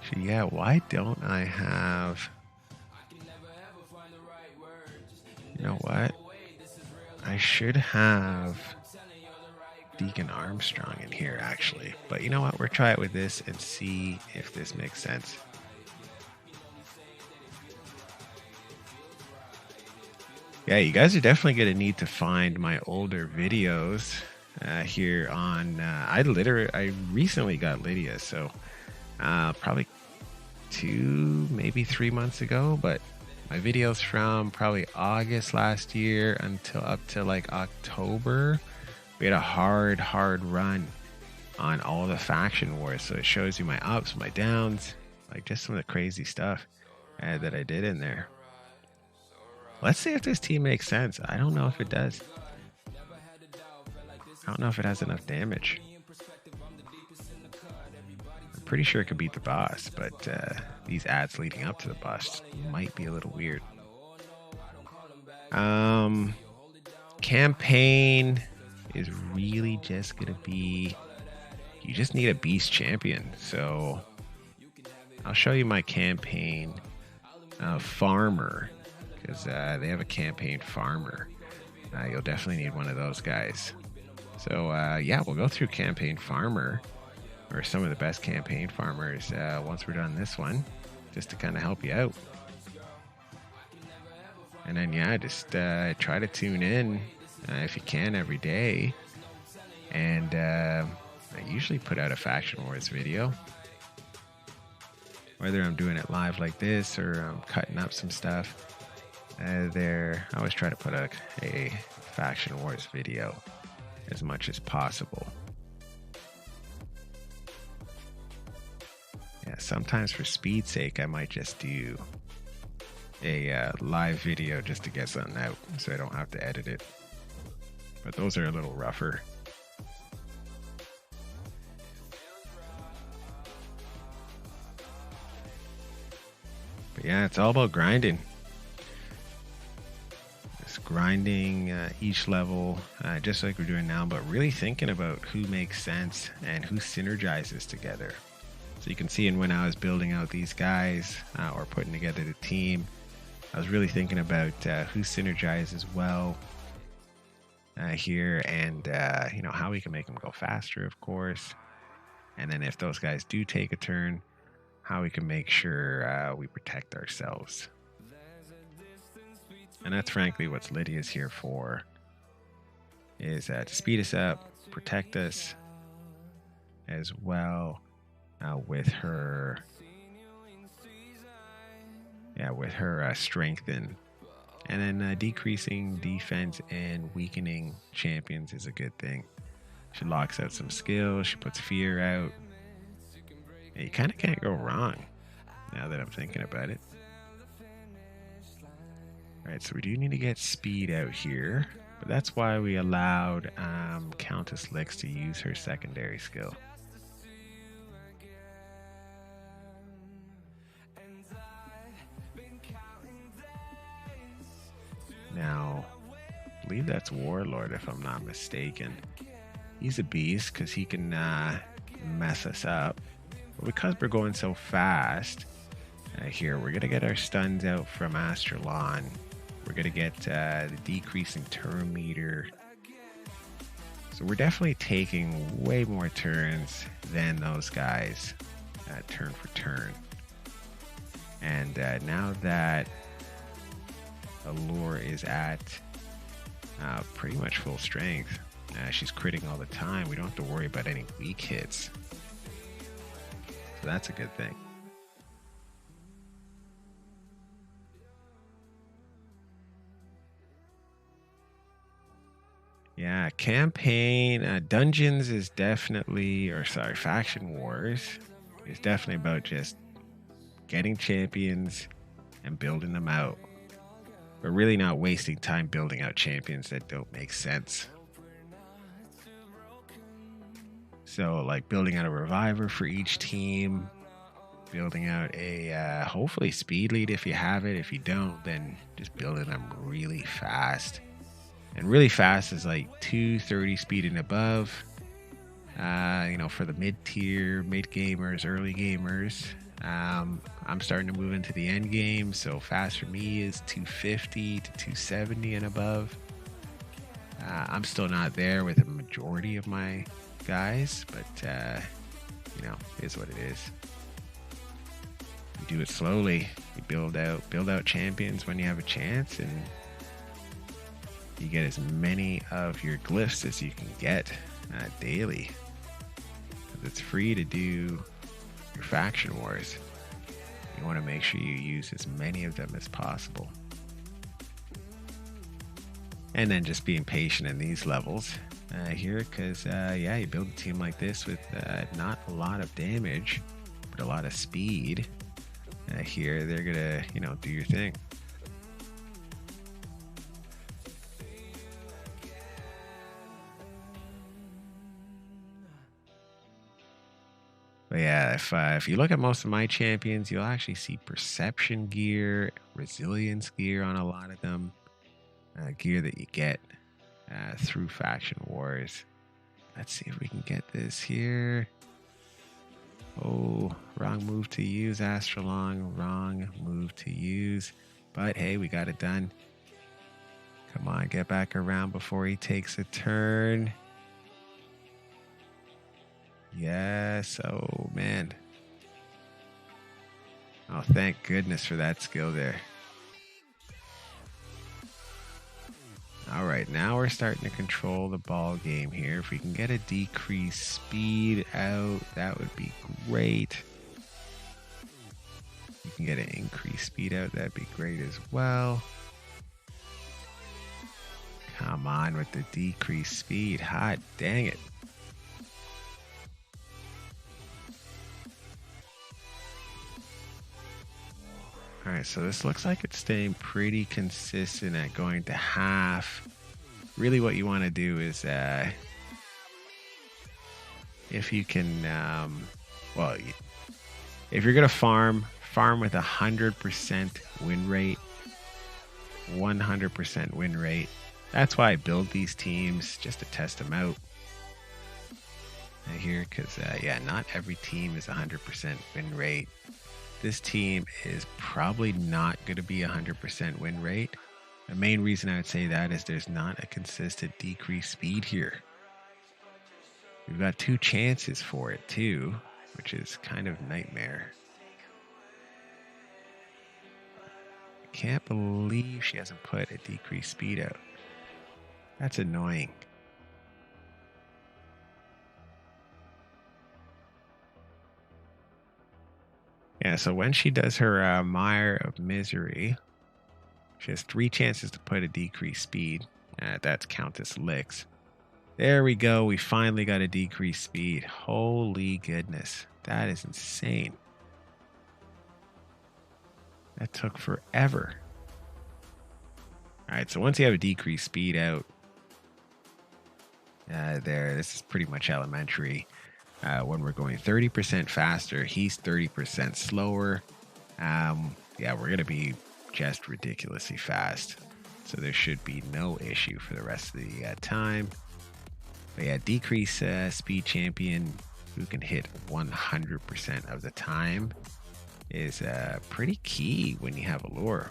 Actually, yeah, why don't I have... You know what? I should have Deacon Armstrong in here, actually. But you know what? We'll try it with this and see if this makes sense. Yeah, you guys are definitely going to need to find my older videos here on. I recently got Lydia, so probably 2, maybe 3 months ago. But my videos from probably August last year until up to like October, we had a hard run on all the faction wars. So it shows you my ups, my downs, like just some of the crazy stuff that I did in there. Let's see if this team makes sense. I don't know if it does. I don't know if it has enough damage. I'm pretty sure it could beat the boss, but these ads leading up to the boss might be a little weird. Campaign is really just going to be, you just need a beast champion. So I'll show you my campaign farmer, because they have a campaign farmer. You'll definitely need one of those guys. So yeah, we'll go through campaign farmer, or some of the best campaign farmers once we're done this one, just to kind of help you out. And then yeah, just try to tune in if you can every day. And I usually put out a Faction Wars video, whether I'm doing it live like this or I'm cutting up some stuff. I always try to put a Faction Wars video as much as possible. Yeah, sometimes for speed's sake, I might just do a live video just to get something out, so I don't have to edit it. But those are a little rougher. But yeah, it's all about grinding. Just grinding each level, just like we're doing now, but really thinking about who makes sense and who synergizes together. So you can see, when I was building out these guys or putting together the team, I was really thinking about who synergizes well here, and you know, how we can make them go faster, of course. And then if those guys do take a turn, how we can make sure we protect ourselves. And that's frankly what Lydia's here for, is to speed us up, protect us, as well with her strengthen. And then decreasing defense and weakening champions is a good thing. She locks out some skills, she puts fear out. Yeah, you kind of can't go wrong, now that I'm thinking about it. Alright, so we do need to get speed out here, but that's why we allowed Countess Lix to use her secondary skill. Now, I believe that's Warlord, if I'm not mistaken. He's a beast because he can mess us up. But because we're going so fast here, we're going to get our stuns out from Astralon. We're going to get the decreasing turn meter. So we're definitely taking way more turns than those guys, turn for turn. And now that Allure is at pretty much full strength, she's critting all the time. We don't have to worry about any weak hits. So that's a good thing. Yeah, campaign, dungeons is definitely, Faction Wars is definitely about just getting champions and building them out. But really not wasting time building out champions that don't make sense. So like building out a reviver for each team, building out a hopefully speed lead if you have it. If you don't, then just building them really fast. And really fast is like 230 speed and above. You know, for the mid-tier, mid-gamers, early gamers. I'm starting to move into the end game, so fast for me is 250 to 270 and above. I'm still not there with a majority of my guys, but you know, it is what it is. You do it slowly. You build out champions when you have a chance, and you get as many of your glyphs as you can get daily. It's free to do your faction wars. You want to make sure you use as many of them as possible. And then just being patient in these levels here, because yeah, you build a team like this with not a lot of damage, but a lot of speed. Here, they're gonna, you know, do your thing. But yeah, if you look at most of my champions, you'll actually see perception gear, resilience gear on a lot of them, gear that you get through faction wars. Let's see if we can get this here. Oh, wrong move to use, Astralong. Wrong move to use. But hey, we got it done. Come on, get back around before he takes a turn. Yes. Oh, man. Oh, thank goodness for that skill there. All right, now we're starting to control the ball game here. If we can get a decreased speed out, that would be great. If we can get an increased speed out, that'd be great as well. Come on with the decreased speed. Hot dang it. All right, so this looks like it's staying pretty consistent at going to half. Really what you want to do is, if you can, well, if you're going to farm with 100% win rate, 100% win rate. That's why I build these teams, just to test them out here, because, yeah, not every team is 100% win rate. This team is probably not going to be 100% win rate. The main reason I would say that is there's not a consistent decreased speed here. We've got 2 chances for it too, which is kind of nightmare. I can't believe she hasn't put a decreased speed out. That's annoying. Yeah, so when she does her Mire of Misery, she has 3 chances to put a decreased speed. That's Countess Licks. There we go. We finally got a decreased speed. Holy goodness. That is insane. That took forever. All right, so once you have a decreased speed out, this is pretty much elementary. When we're going 30% faster, he's 30% slower. Yeah, we're going to be just ridiculously fast. So there should be no issue for the rest of the time. But yeah, decrease speed champion who can hit 100% of the time is pretty key when you have a lure.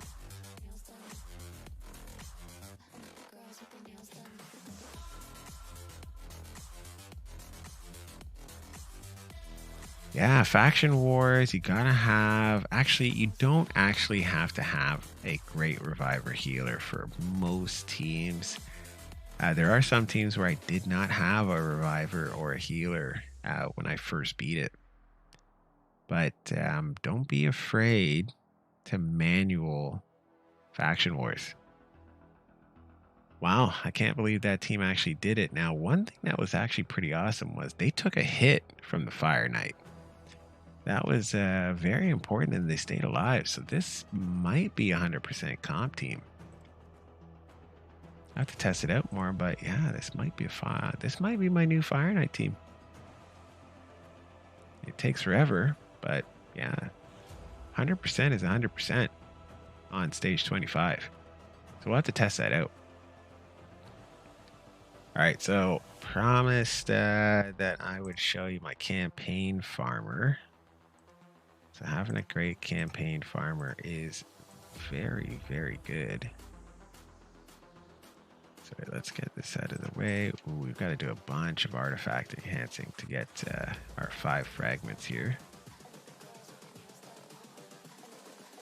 Yeah, faction wars, you gotta have, actually, you don't actually have to have a great reviver healer for most teams. There are some teams where I did not have a reviver or a healer when I first beat it. But don't be afraid to manual faction wars. Wow, I can't believe that team actually did it. Now, one thing that was actually pretty awesome was they took a hit from the Fire Knight. That was very important and they stayed alive. So this might be a 100% comp team. I have to test it out more, but yeah, this might be this might be my new Fire Knight team. It takes forever, but yeah, 100% is 100% on stage 25. So we'll have to test that out. All right, so promised that I would show you my campaign farmer. So having a great campaign farmer is very, very good. So let's get this out of the way. Ooh, we've got to do a bunch of artifact enhancing to get our 5 fragments here.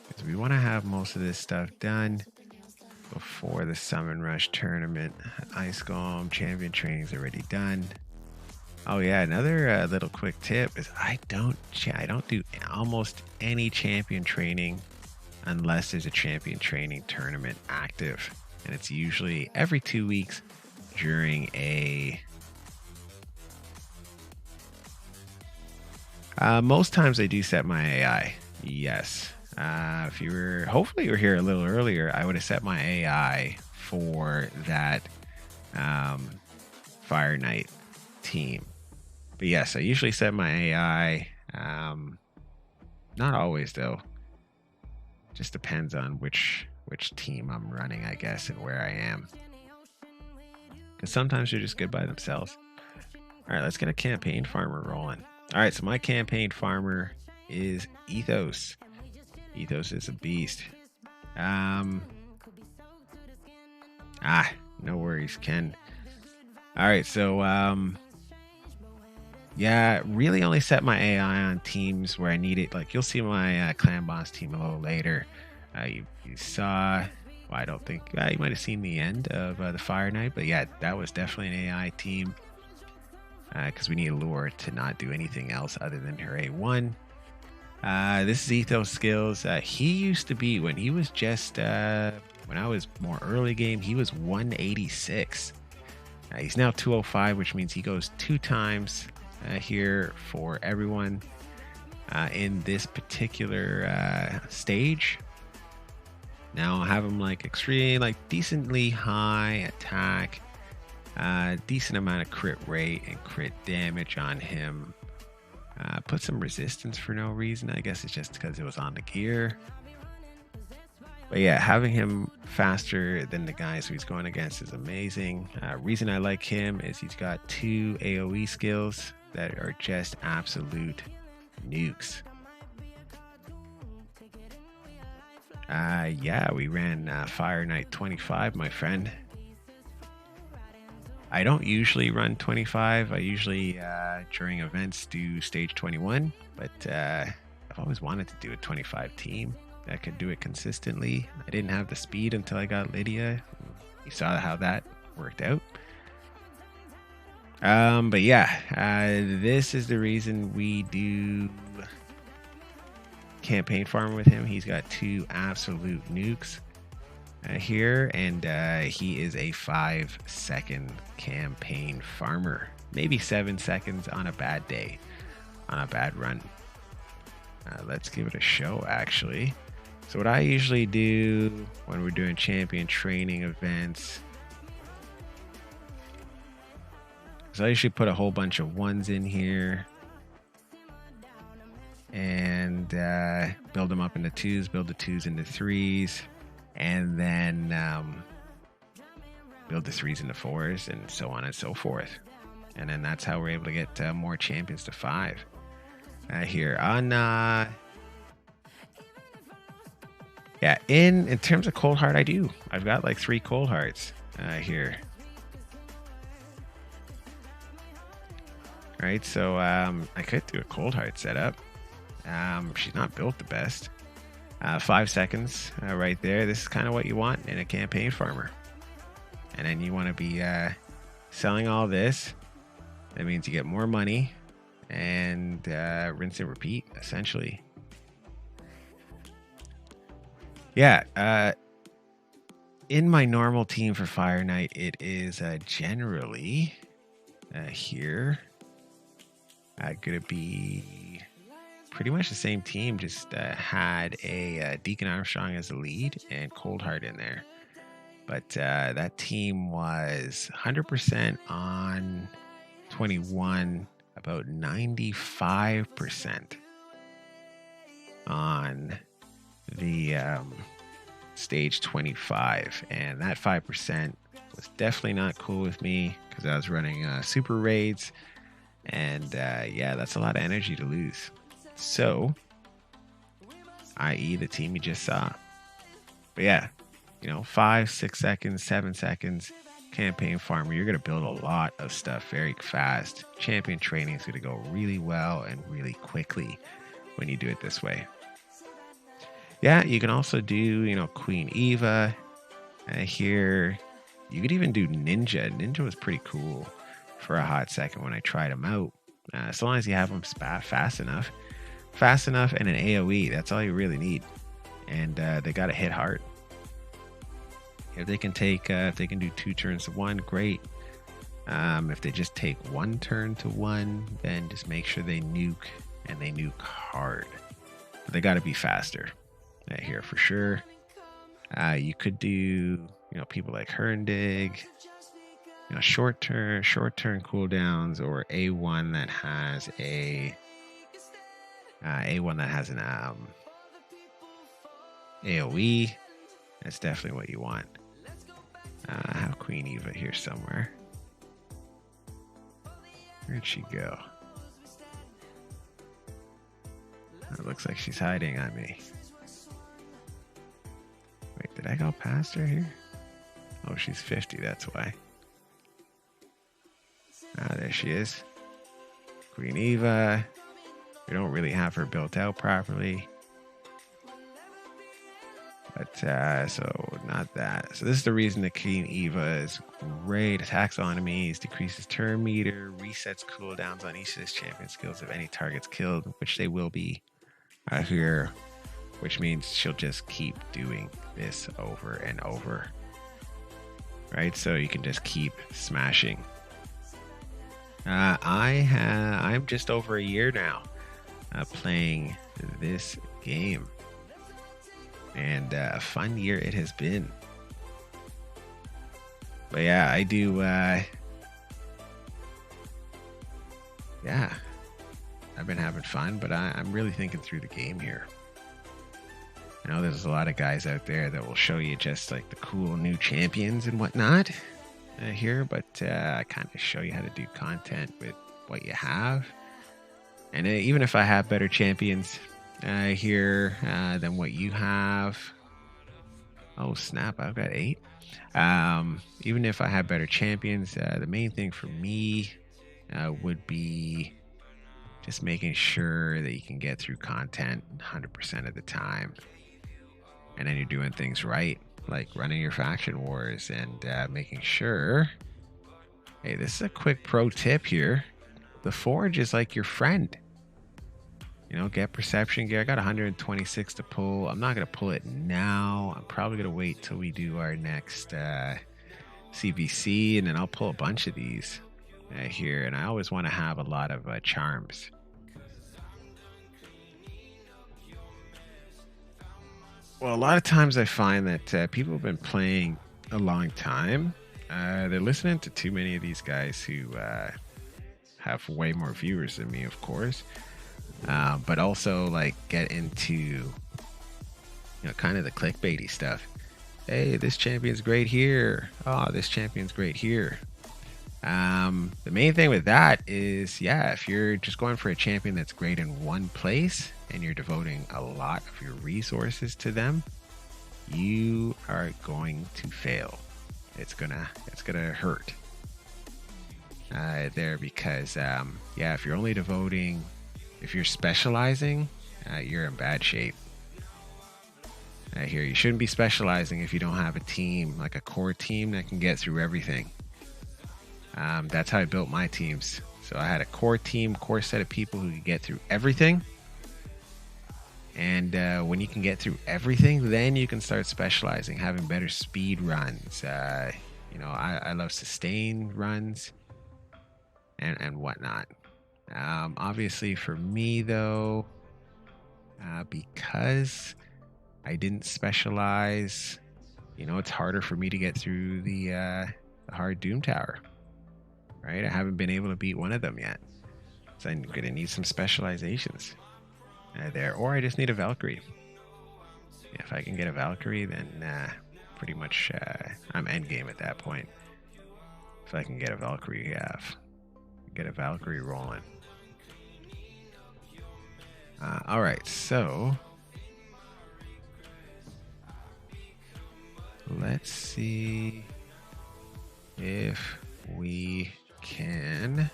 Because we want to have most of this stuff done before the Summon Rush tournament. Ice Golem champion training is already done. Oh yeah, another little quick tip is I don't do almost any champion training unless there's a champion training tournament active, and it's usually every 2 weeks during a. Most times I do set my AI. Yes. If you were, hopefully you were here a little earlier, I would have set my AI for that Fire Knight team. But yes, I usually set my AI. Not always though. Just depends on which team I'm running, I guess, and where I am. Because sometimes they're just good by themselves. All right, let's get a campaign farmer rolling. All right, so my campaign farmer is Ethos. Ethos is a beast. No worries, Ken. All right, so yeah, really only set my AI on teams where I need it. Like you'll see my clan boss team a little later. You saw, well, I don't think you might have seen the end of the Fire Knight, but yeah, that was definitely an AI team because we need Lure to not do anything else other than her A1. This is Ethos skills. He used to be, when he was just when I was more early game, he was 186. He's now 205, which means he goes 2 times here for everyone in this particular stage. Now I'll have him like extreme, like decently high attack, decent amount of crit rate and crit damage on him. Put some resistance for no reason. I guess it's just because it was on the gear. But yeah, having him faster than the guys who he's going against is amazing. Reason I like him is he's got 2 AoE skills that are just absolute nukes. Yeah, we ran Fire Knight 25, my friend. I don't usually run 25. I usually, during events, do stage 21. But I've always wanted to do a 25 team that could do it consistently. I didn't have the speed until I got Lydia. You saw how that worked out. But yeah, this is the reason we do campaign farm with him. He's got 2 absolute nukes here, and he is a 5-second campaign farmer, maybe 7 seconds on a bad day, on a bad run. Let's give it a show, actually. So what I usually do when we're doing champion training events is I usually put a whole bunch of 1s in here and build them up into 2s, build the 2s into 3s, and then build the 3s into 4s, and so on and so forth. And then that's how we're able to get more champions to 5 here on yeah, in terms of cold heart, I've got like 3 cold hearts here. Right, so I could do a cold heart setup. She's not built the best. 5 seconds right there. This is kind of what you want in a campaign farmer. And then you want to be selling all this. That means you get more money and rinse and repeat, essentially. Yeah, in my normal team for Fire Knight, it is generally here gonna be pretty much the same team, just had a Deacon Armstrong as the lead and Coldheart in there. But that team was 100% on 21, about 95% on the stage 25. And that 5% was definitely not cool with me because I was running super raids. And yeah, that's a lot of energy to lose. So, i.e. the team you just saw. But yeah, 5, 6 seconds, 7 seconds, campaign farmer, you're going to build a lot of stuff very fast. Champion training is going to go really well and really quickly when you do it this way. Yeah, you can also do, Queen Eva. Here, you could even do Ninja. Ninja was pretty cool for a hot second when I tried him out. As long as you have him fast enough. Fast enough and an AoE, that's all you really need. And they got to hit hard. If they can do 2 turns to 1, great. If they just take 1 turn to 1, then just make sure they nuke, and they nuke hard. But they got to be faster here for sure. You could do, people like Herndeg, short turn cooldowns, or A1 that has an AoE. That's definitely what you want. I have Queen Eva here somewhere. Where'd she go? It looks like she's hiding on me. Wait, did I go past her here? Oh, she's 50, that's why. There she is. Queen Eva. We don't really have her built out properly. But, so not that. So this is the reason that Queen Eva is great. Attacks all enemies, decreases turn meter, resets cooldowns on each of his champion skills if any targets killed, which they will be here, which means she'll just keep doing this over and over. Right? So you can just keep smashing. I'm just over a year now playing this game. And a fun year it has been. But yeah, I do. Yeah, I've been having fun, but I'm really thinking through the game here. I know there's a lot of guys out there that will show you just like the cool new champions and whatnot here, but I kind of show you how to do content with what you have. And even if I have better champions here than what you have. Oh snap, I've got 8. Even if I have better champions, the main thing for me would be just making sure that you can get through content 100% of the time. And then you're doing things right, like running your faction wars and making sure. Hey, this is a quick pro tip here. The Forge is like your friend. Get perception gear. I got 126 to pull. I'm not going to pull it now. I'm probably going to wait till we do our next CVC, and then I'll pull a bunch of these here. And I always want to have a lot of charms. Well, a lot of times I find that people have been playing a long time. They're listening to too many of these guys who have way more viewers than me, of course. But also like get into kind of the clickbaity stuff. Hey, this champion's great here. Oh, this champion's great here. The main thing with that is, if you're just going for a champion that's great in one place and you're devoting a lot of your resources to them, you are going to fail. It's gonna hurt there, because if you're only devoting, if you're specializing, you're in bad shape. Here, you shouldn't be specializing if you don't have a team, like a core team that can get through everything. That's how I built my teams. So I had a core team, core set of people who could get through everything. And when you can get through everything, then you can start specializing, having better speed runs. I love sustain runs and whatnot. Obviously for me though, because I didn't specialize, it's harder for me to get through the hard Doom Tower, right? I haven't been able to beat one of them yet. So I'm going to need some specializations there, or I just need a Valkyrie. If I can get a Valkyrie, then pretty much I'm endgame at that point. If I can get a Valkyrie, rolling. All right, so let's see if we can.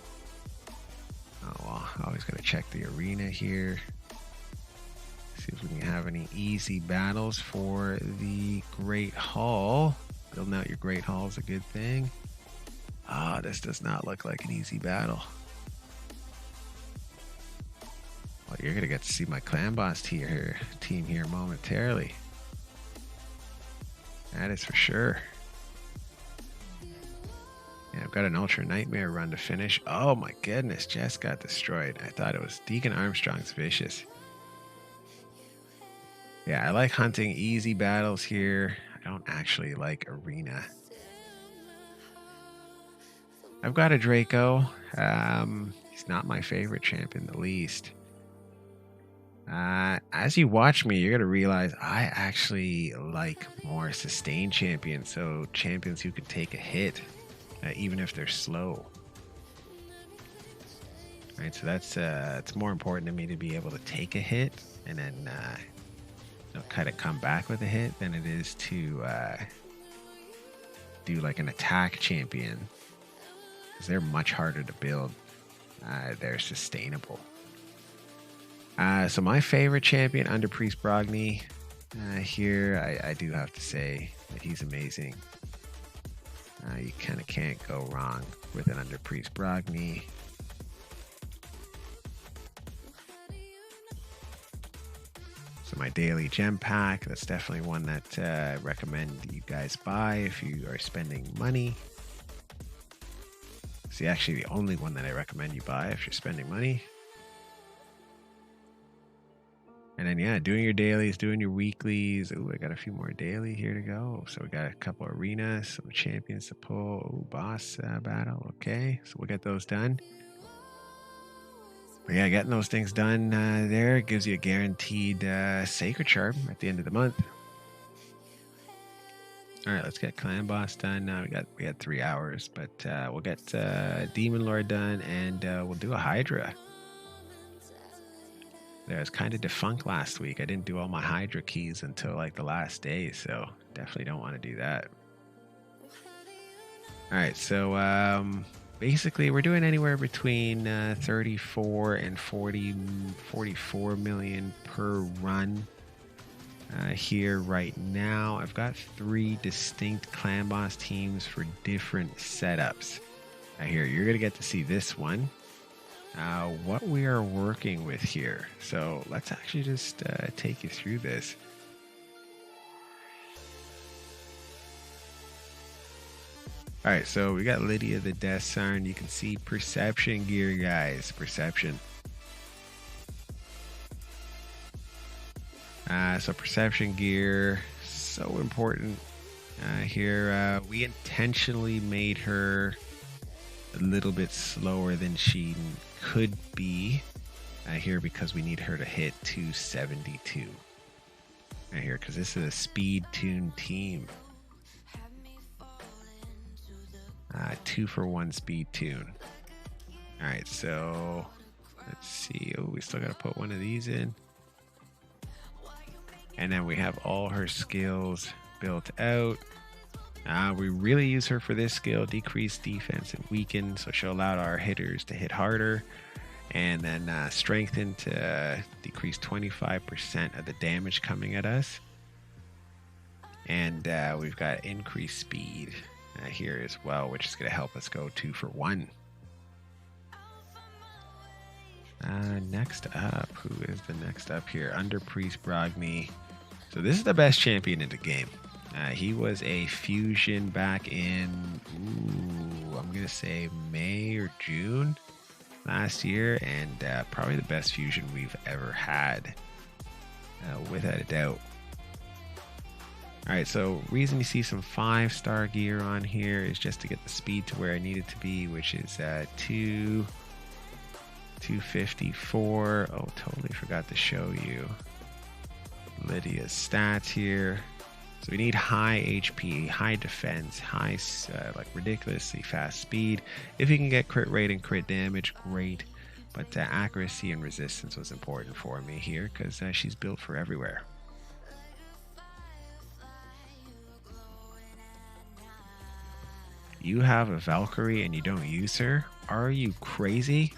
Oh well, always gotta check the arena here. See if we can have any easy battles for the Great Hall. Building out your Great Hall is a good thing. Ah, this does not look like an easy battle. Well, you're going to get to see my clan boss team here momentarily. That is for sure. Yeah, I've got an Ultra Nightmare run to finish. Oh my goodness, Jess got destroyed. I thought it was Deacon Armstrong's vicious. Yeah, I like hunting easy battles here. I don't actually like arena. I've got a Draco. He's not my favorite champ in the least. As you watch me, you're going to realize I actually like more sustained champions. So champions who can take a hit, even if they're slow. Right, so that's it's more important to me to be able to take a hit and then kind of come back with a hit than it is to do like an attack champion, because they're much harder to build. They're sustainable. So my favorite champion, Under Priest Brogni, here I do have to say that he's amazing. You kind of can't go wrong with an Under Priest Brogni. So my daily gem pack, that's definitely one that I recommend you guys buy if you are spending money. See, actually the only one that I recommend you buy if you're spending money. And then, yeah, doing your dailies, doing your weeklies. Ooh, I got a few more daily here to go. So we got a couple arenas, some champions to pull. Ooh, boss battle. Okay, so we'll get those done. But yeah, getting those things done there gives you a guaranteed Sacred Shard at the end of the month. All right, let's get Clan Boss done. We got 3 hours, but we'll get Demon Lord done, and we'll do a Hydra. I was kind of defunct last week. I didn't do all my Hydra keys until like the last day, so definitely don't want to do that. All right, so basically we're doing anywhere between 34 and 44 million per run here right now. I've got 3 distinct clan boss teams for different setups. Here, you're going to get to see this one. What we are working with here. So let's actually just take you through this. All right, so we got Lydia the Death Siren. You can see perception gear, guys. Perception. So perception gear, so important. Here, we intentionally made her a little bit slower than she could be here because we need her to hit 272 right here, because this is a speed tuned team. 2-for-1 speed tune. All right, so let's see. Oh, we still got to put one of these in, and then we have all her skills built out. We really use her for this skill, decrease defense and weaken, so she'll allow our hitters to hit harder, and then strengthen to decrease 25% of the damage coming at us. And we've got increased speed here as well, which is going to help us go 2-for-1. Next up, who is the next up here? Under Priest Brogni. So this is the best champion in the game. He was a fusion back in, I'm going to say May or June last year, and probably the best fusion we've ever had, without a doubt. All right, so reason you see some 5-star gear on here is just to get the speed to where I need it to be, which is 254. Oh, totally forgot to show you Lydia's stats here. So we need high HP, high defense, high, like ridiculously fast speed. If you can get crit rate and crit damage, great. But accuracy and resistance was important for me here because she's built for everywhere. You have a Valkyrie and you don't use her? Are you crazy?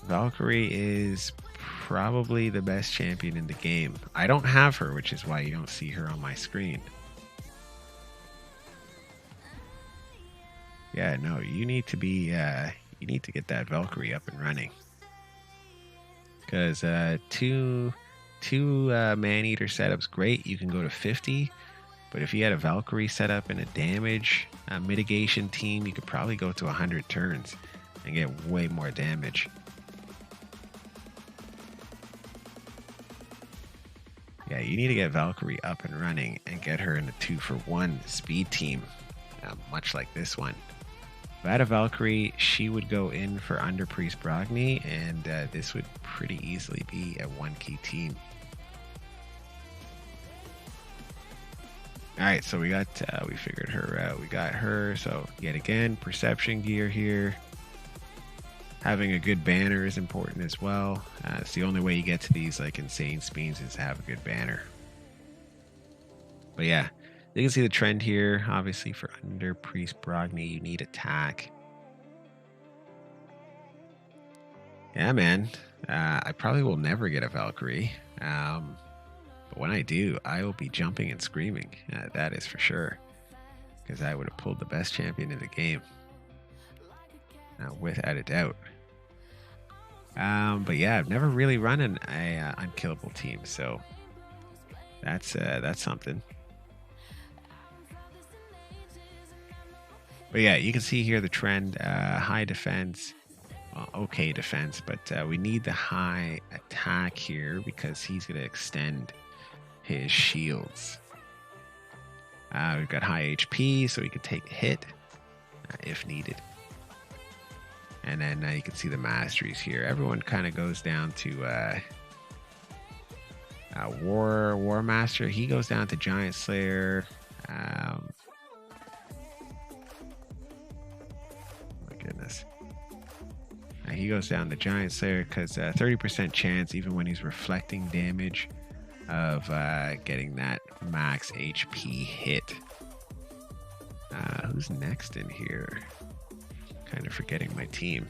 Valkyrie is probably the best champion in the game. I don't have her, which is why you don't see her on my screen. Yeah, no, you need to be you need to get that Valkyrie up and running. Because two man-eater setups, great. You can go to 50. But if you had a Valkyrie setup and a damage mitigation team, you could probably go to 100 turns and get way more damage. Yeah, you need to get Valkyrie up and running and get her in a 2-for-1 speed team, much like this one. If I had a Valkyrie, she would go in for Under Priest Brogni, and this would pretty easily be a 1-key team. All right, so we figured her out. We got her. So yet again, perception gear here. Having a good banner is important as well. It's the only way you get to these like insane speeds is to have a good banner. But yeah, you can see the trend here. Obviously, for Under Priest Brogni, you need attack. Yeah, man. I probably will never get a Valkyrie. But when I do, I will be jumping and screaming. That is for sure. Because I would have pulled the best champion in the game. Without a doubt. But yeah, I've never really run an unkillable team, so that's something. But yeah, you can see here the trend: high defense, okay defense, but we need the high attack here because he's going to extend his shields. We've got high HP, so he can take a hit if needed. And then you can see the masteries here. Everyone kind of goes down to War Master. He goes down to Giant Slayer. My goodness. He goes down to Giant Slayer because 30% chance, even when he's reflecting damage, of getting that max HP hit. Who's next in here? Kind of forgetting my team.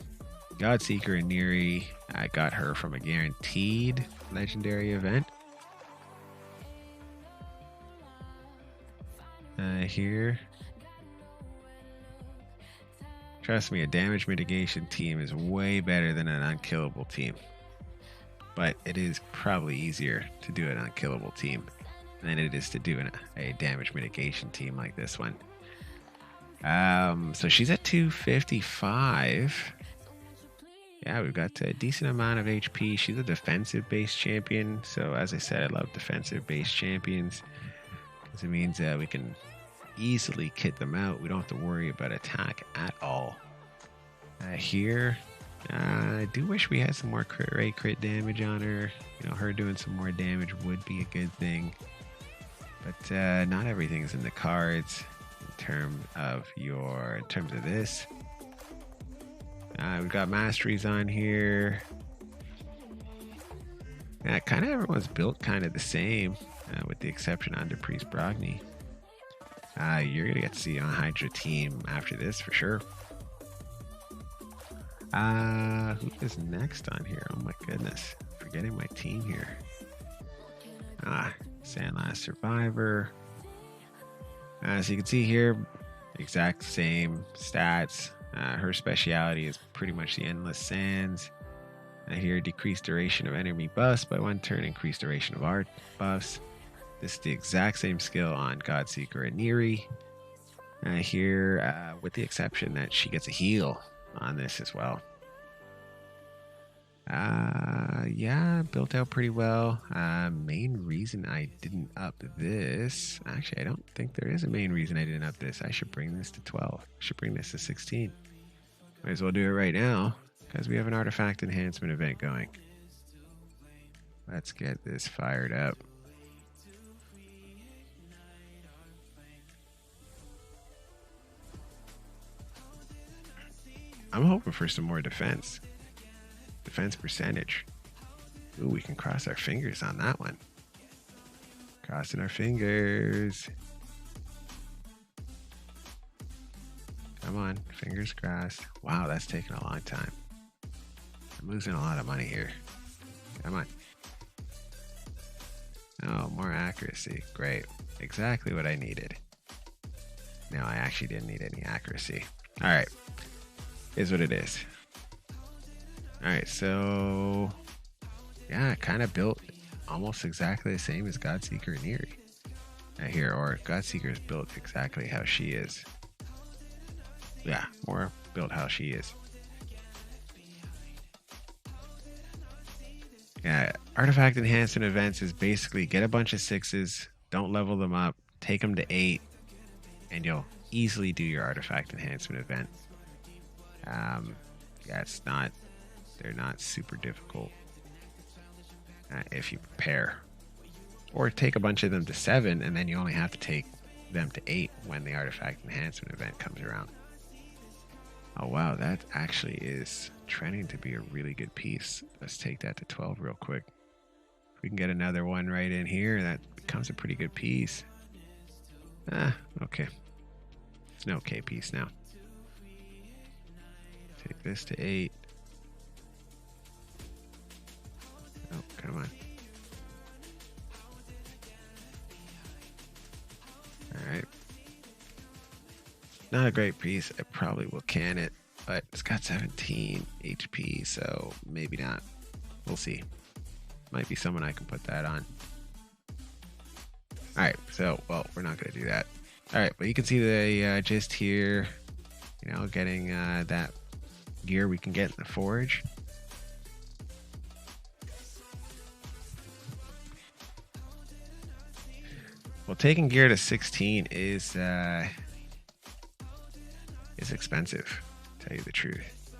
Godseeker and Neri. I got her from a guaranteed legendary event. Here. Trust me, a damage mitigation team is way better than an unkillable team. But it is probably easier to do an unkillable team than it is to do a damage mitigation team like this one. So she's at 255. Yeah, we've got a decent amount of HP. She's a defensive-based champion. So as I said, I love defensive-based champions because it means we can easily kit them out. We don't have to worry about attack at all. Here, I do wish we had some more crit damage on her. You know, her doing some more damage would be a good thing. But not everything's in the cards. In terms of this, we've got masteries on here. Kind of everyone's built kind of the same, with the exception of Under Priest Brogni. You're gonna get to see on Hydra team after this for sure. Who is next on here? Oh my goodness, forgetting my team here. Sandlas Survivor. So you can see here, exact same stats. Her speciality is pretty much the Endless Sands. Here, decreased duration of enemy buffs by 1 turn, increased duration of art buffs. This is the exact same skill on Godseeker and Neri. Here, with the exception that she gets a heal on this as well. Yeah, built out pretty well. Main reason I didn't up this, actually I don't think there is a main reason I didn't up this. I should bring this to 12. I should bring this to 16. Might as well do it right now because we have an artifact enhancement event going. Let's get this fired up. I'm hoping for some more defense. Defense percentage. Ooh, we can cross our fingers on that one. Crossing our fingers. Come on, fingers crossed. Wow, that's taking a long time. I'm losing a lot of money here. Come on. Oh, more accuracy. Great. Exactly what I needed. No, I actually didn't need any accuracy. All right, is what it is. All right, so yeah, kind of built almost exactly the same as Godseeker and Eerie. Here, or Godseeker is built exactly how she is. Yeah, more built how she is. Yeah, artifact enhancement events is basically get a bunch of 6s, don't level them up, take them to 8, and you'll easily do your artifact enhancement event. Yeah, they're not super difficult if you prepare. Or take a bunch of them to 7, and then you only have to take them to 8 when the artifact enhancement event comes around. Oh wow, that actually is trending to be a really good piece. Let's take that to 12 real quick. If we can get another one right in here, that becomes a pretty good piece. Okay. It's an okay piece now. Take this to 8. Oh, come on. Alright. Not a great piece. I probably will can it, but it's got 17 HP, so maybe not. We'll see. Might be someone I can put that on. Alright, so, well, we're not going to do that. Alright, but you can see the gist here. You know, getting that gear we can get in the forge. Well, taking gear to 16 is expensive, to tell you the truth.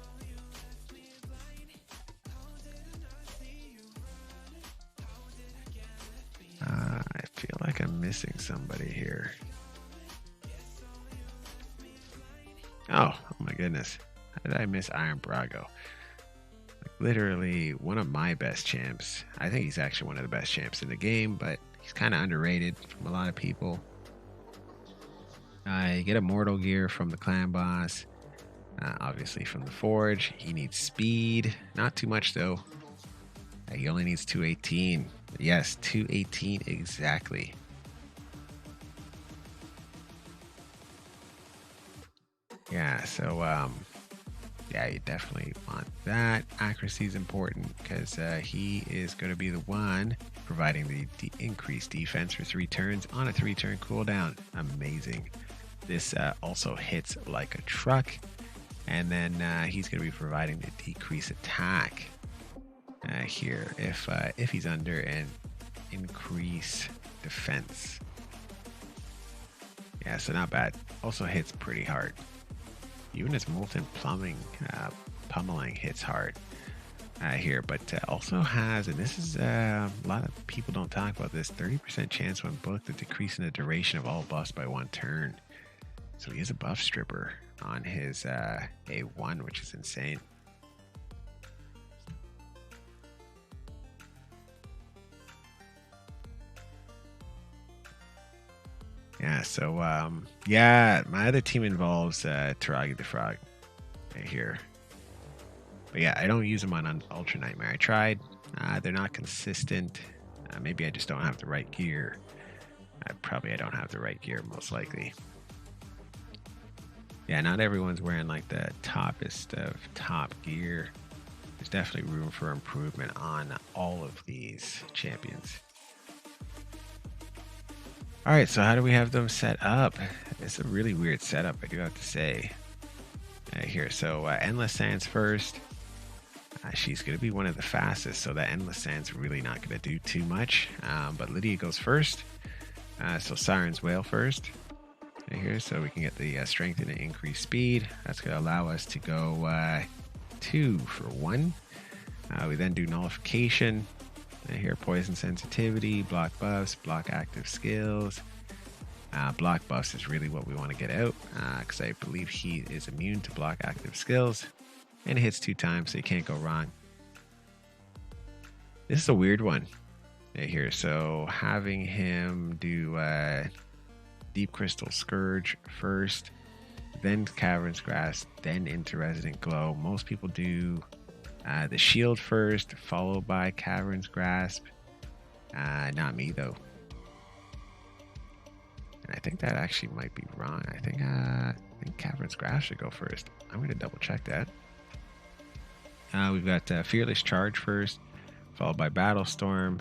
I feel like I'm missing somebody here. Oh my goodness. How did I miss Iron Brago? Like, literally one of my best champs. I think he's actually one of the best champs in the game, but he's kind of underrated from a lot of people. You get immortal gear from the clan boss. Obviously from the forge. He needs speed. Not too much though. He only needs 218. Yes, 218 exactly. Yeah, so yeah, you definitely want that. Accuracy is important because he is going to be the one providing the increased defense for 3 turns on a 3-turn cooldown. Amazing. This also hits like a truck, and then he's going to be providing the decreased attack here if he's under an increase defense. Yeah, so not bad. Also hits pretty hard. Even his molten pummeling hits hard here, but also has, and this is a lot of people don't talk about this, 30% chance when booked to decreasing the duration of all buffs by 1 turn. So he is a buff stripper on his A1, which is insane. Yeah, so yeah, my other team involves Taragi the Frog right here. But yeah, I don't use them on Ultra Nightmare. I tried. They're not consistent. Maybe I just don't have the right gear. Probably I don't have the right gear, most likely. Yeah, not everyone's wearing like the toppest of top gear. There's definitely room for improvement on all of these champions. All right, so how do we have them set up? It's a really weird setup, I do have to say. Here, so Endless Sands first. She's going to be one of the fastest, so that Endless Sands really not going to do too much. But Lydia goes first. So Siren's Whale first. Here, so we can get the strength and the increased speed. That's going to allow us to go 2 for 1. We then do nullification. Here, poison sensitivity, block buffs, block active skills. Block buffs is really what we want to get out because I believe he is immune to block active skills and hits 2 times, so you can't go wrong. This is a weird one here. So having him do Deep Crystal Scourge first, then Cavern's Grasp, then into Resident Glow. Most people do the shield first, followed by Cavern's Grasp. Not me though. And I think that actually might be wrong. I think I think Cavern's Grasp should go first. I'm going to double check that. We've got Fearless Charge first, followed by Battlestorm,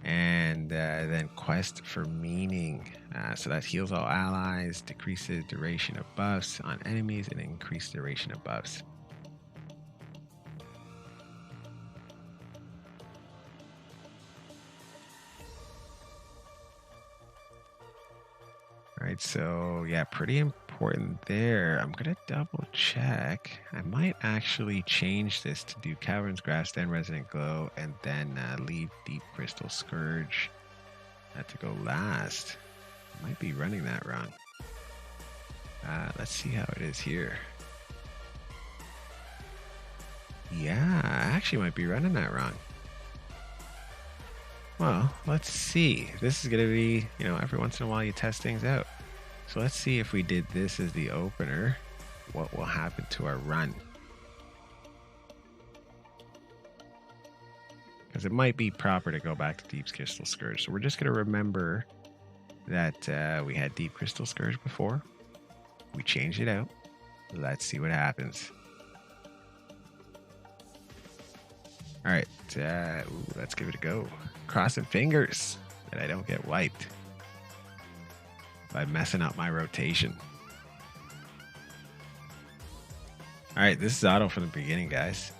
and then Quest for Meaning. So that heals all allies, decreases duration of buffs on enemies, and increases duration of buffs. Alright, so yeah, pretty important there. I'm going to double check. I might actually change this to do Cavern's Grasp, then Resonant Glow, and then leave Deep Crystal Scourge to go last. I might be running that wrong. Let's see how it is here. Yeah, I actually might be running that wrong. Well, let's see. This is going to be, every once in a while you test things out. So let's see if we did this as the opener, what will happen to our run. Because it might be proper to go back to Deep Crystal Scourge. So we're just going to remember that we had Deep Crystal Scourge before. We changed it out. Let's see what happens. All right, let's give it a go. Crossing fingers that I don't get wiped by messing up my rotation. All right, this is auto from the beginning, guys.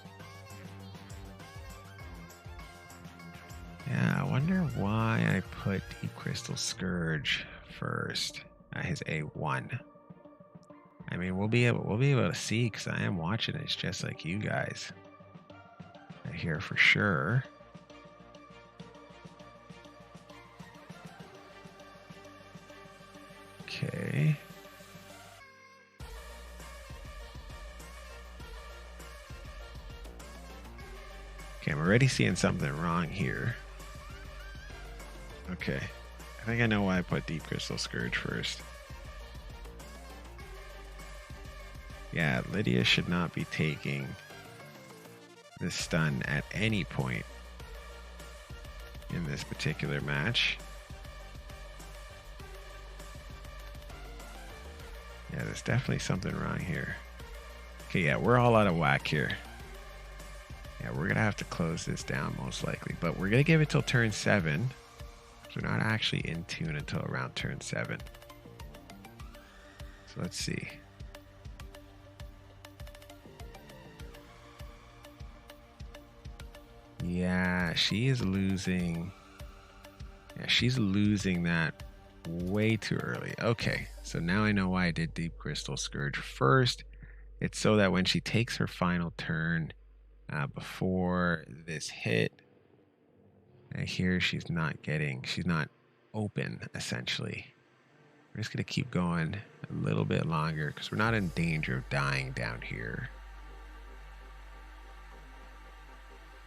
Yeah, I wonder why I put Deep Crystal Scourge first. His A1. I mean, we'll be able to see because I am watching it. It's just like you guys. I hear for sure. Okay. Okay, I'm already seeing something wrong here. Okay. I think I know why I put Deep Crystal Scourge first. Yeah, Lydia should not be taking this stun at any point in this particular match. Yeah, there's definitely something wrong here. Okay, yeah, we're all out of whack here. Yeah, we're going to have to close this down most likely. But we're going to give it till turn 7. So we're not actually in tune until around turn 7. So let's see. Yeah, she is losing. Yeah, she's losing that way too early. Okay, so now I know why I did Deep Crystal Scourge first. It's so that when she takes her final turn before this hit, here she's not open, essentially. We're just going to keep going a little bit longer because we're not in danger of dying down here.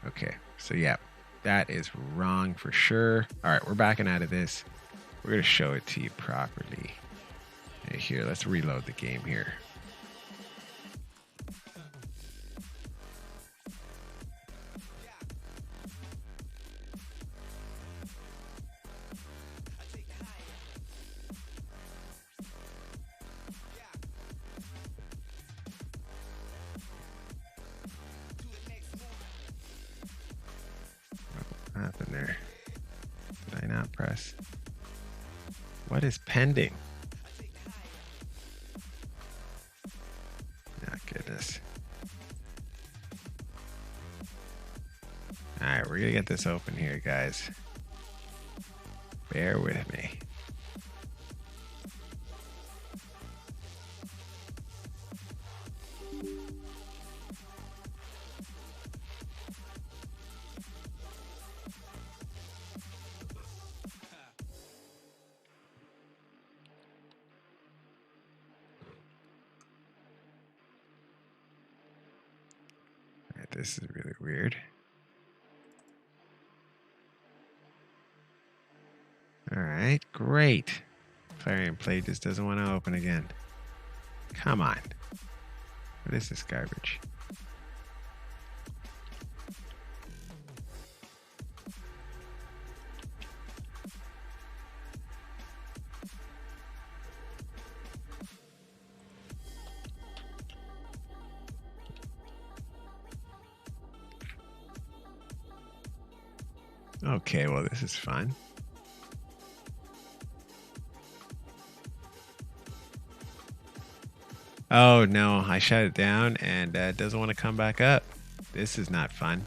Okay, so yeah, that is wrong for sure. All right, we're backing out of this. We're going to show it to you properly. Here, let's reload the game here. What happened there? Did I not press? What is pending? Oh, goodness. Alright, we're gonna get this open here, guys. Bear with me. This is really weird. Alright, great. Plarium plate just doesn't want to open again. Come on. What is this garbage? Okay, well, this is fun. Oh no, I shut it down and it doesn't want to come back up. This is not fun.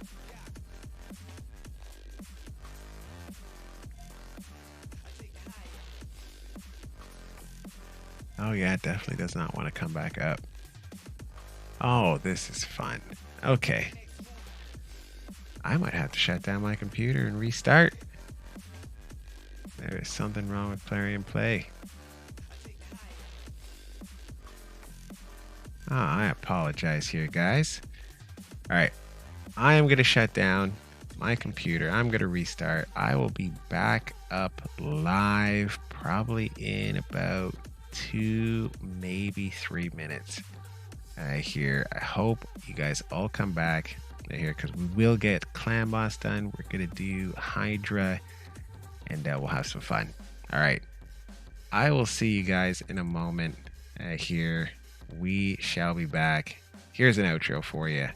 Oh yeah, it definitely does not want to come back up. Oh, this is fun. Okay. I might have to shut down my computer and restart. There is something wrong with Plarium Play. Oh, I apologize here, guys. All right. I am going to shut down my computer. I'm going to restart. I will be back up live probably in about 2, maybe 3 minutes. Here, I hope you guys all come back here because we will get clan boss done. We're going to do Hydra and we'll have some fun. All right. I will see you guys in a moment here. We shall be back. Here's an outro for you.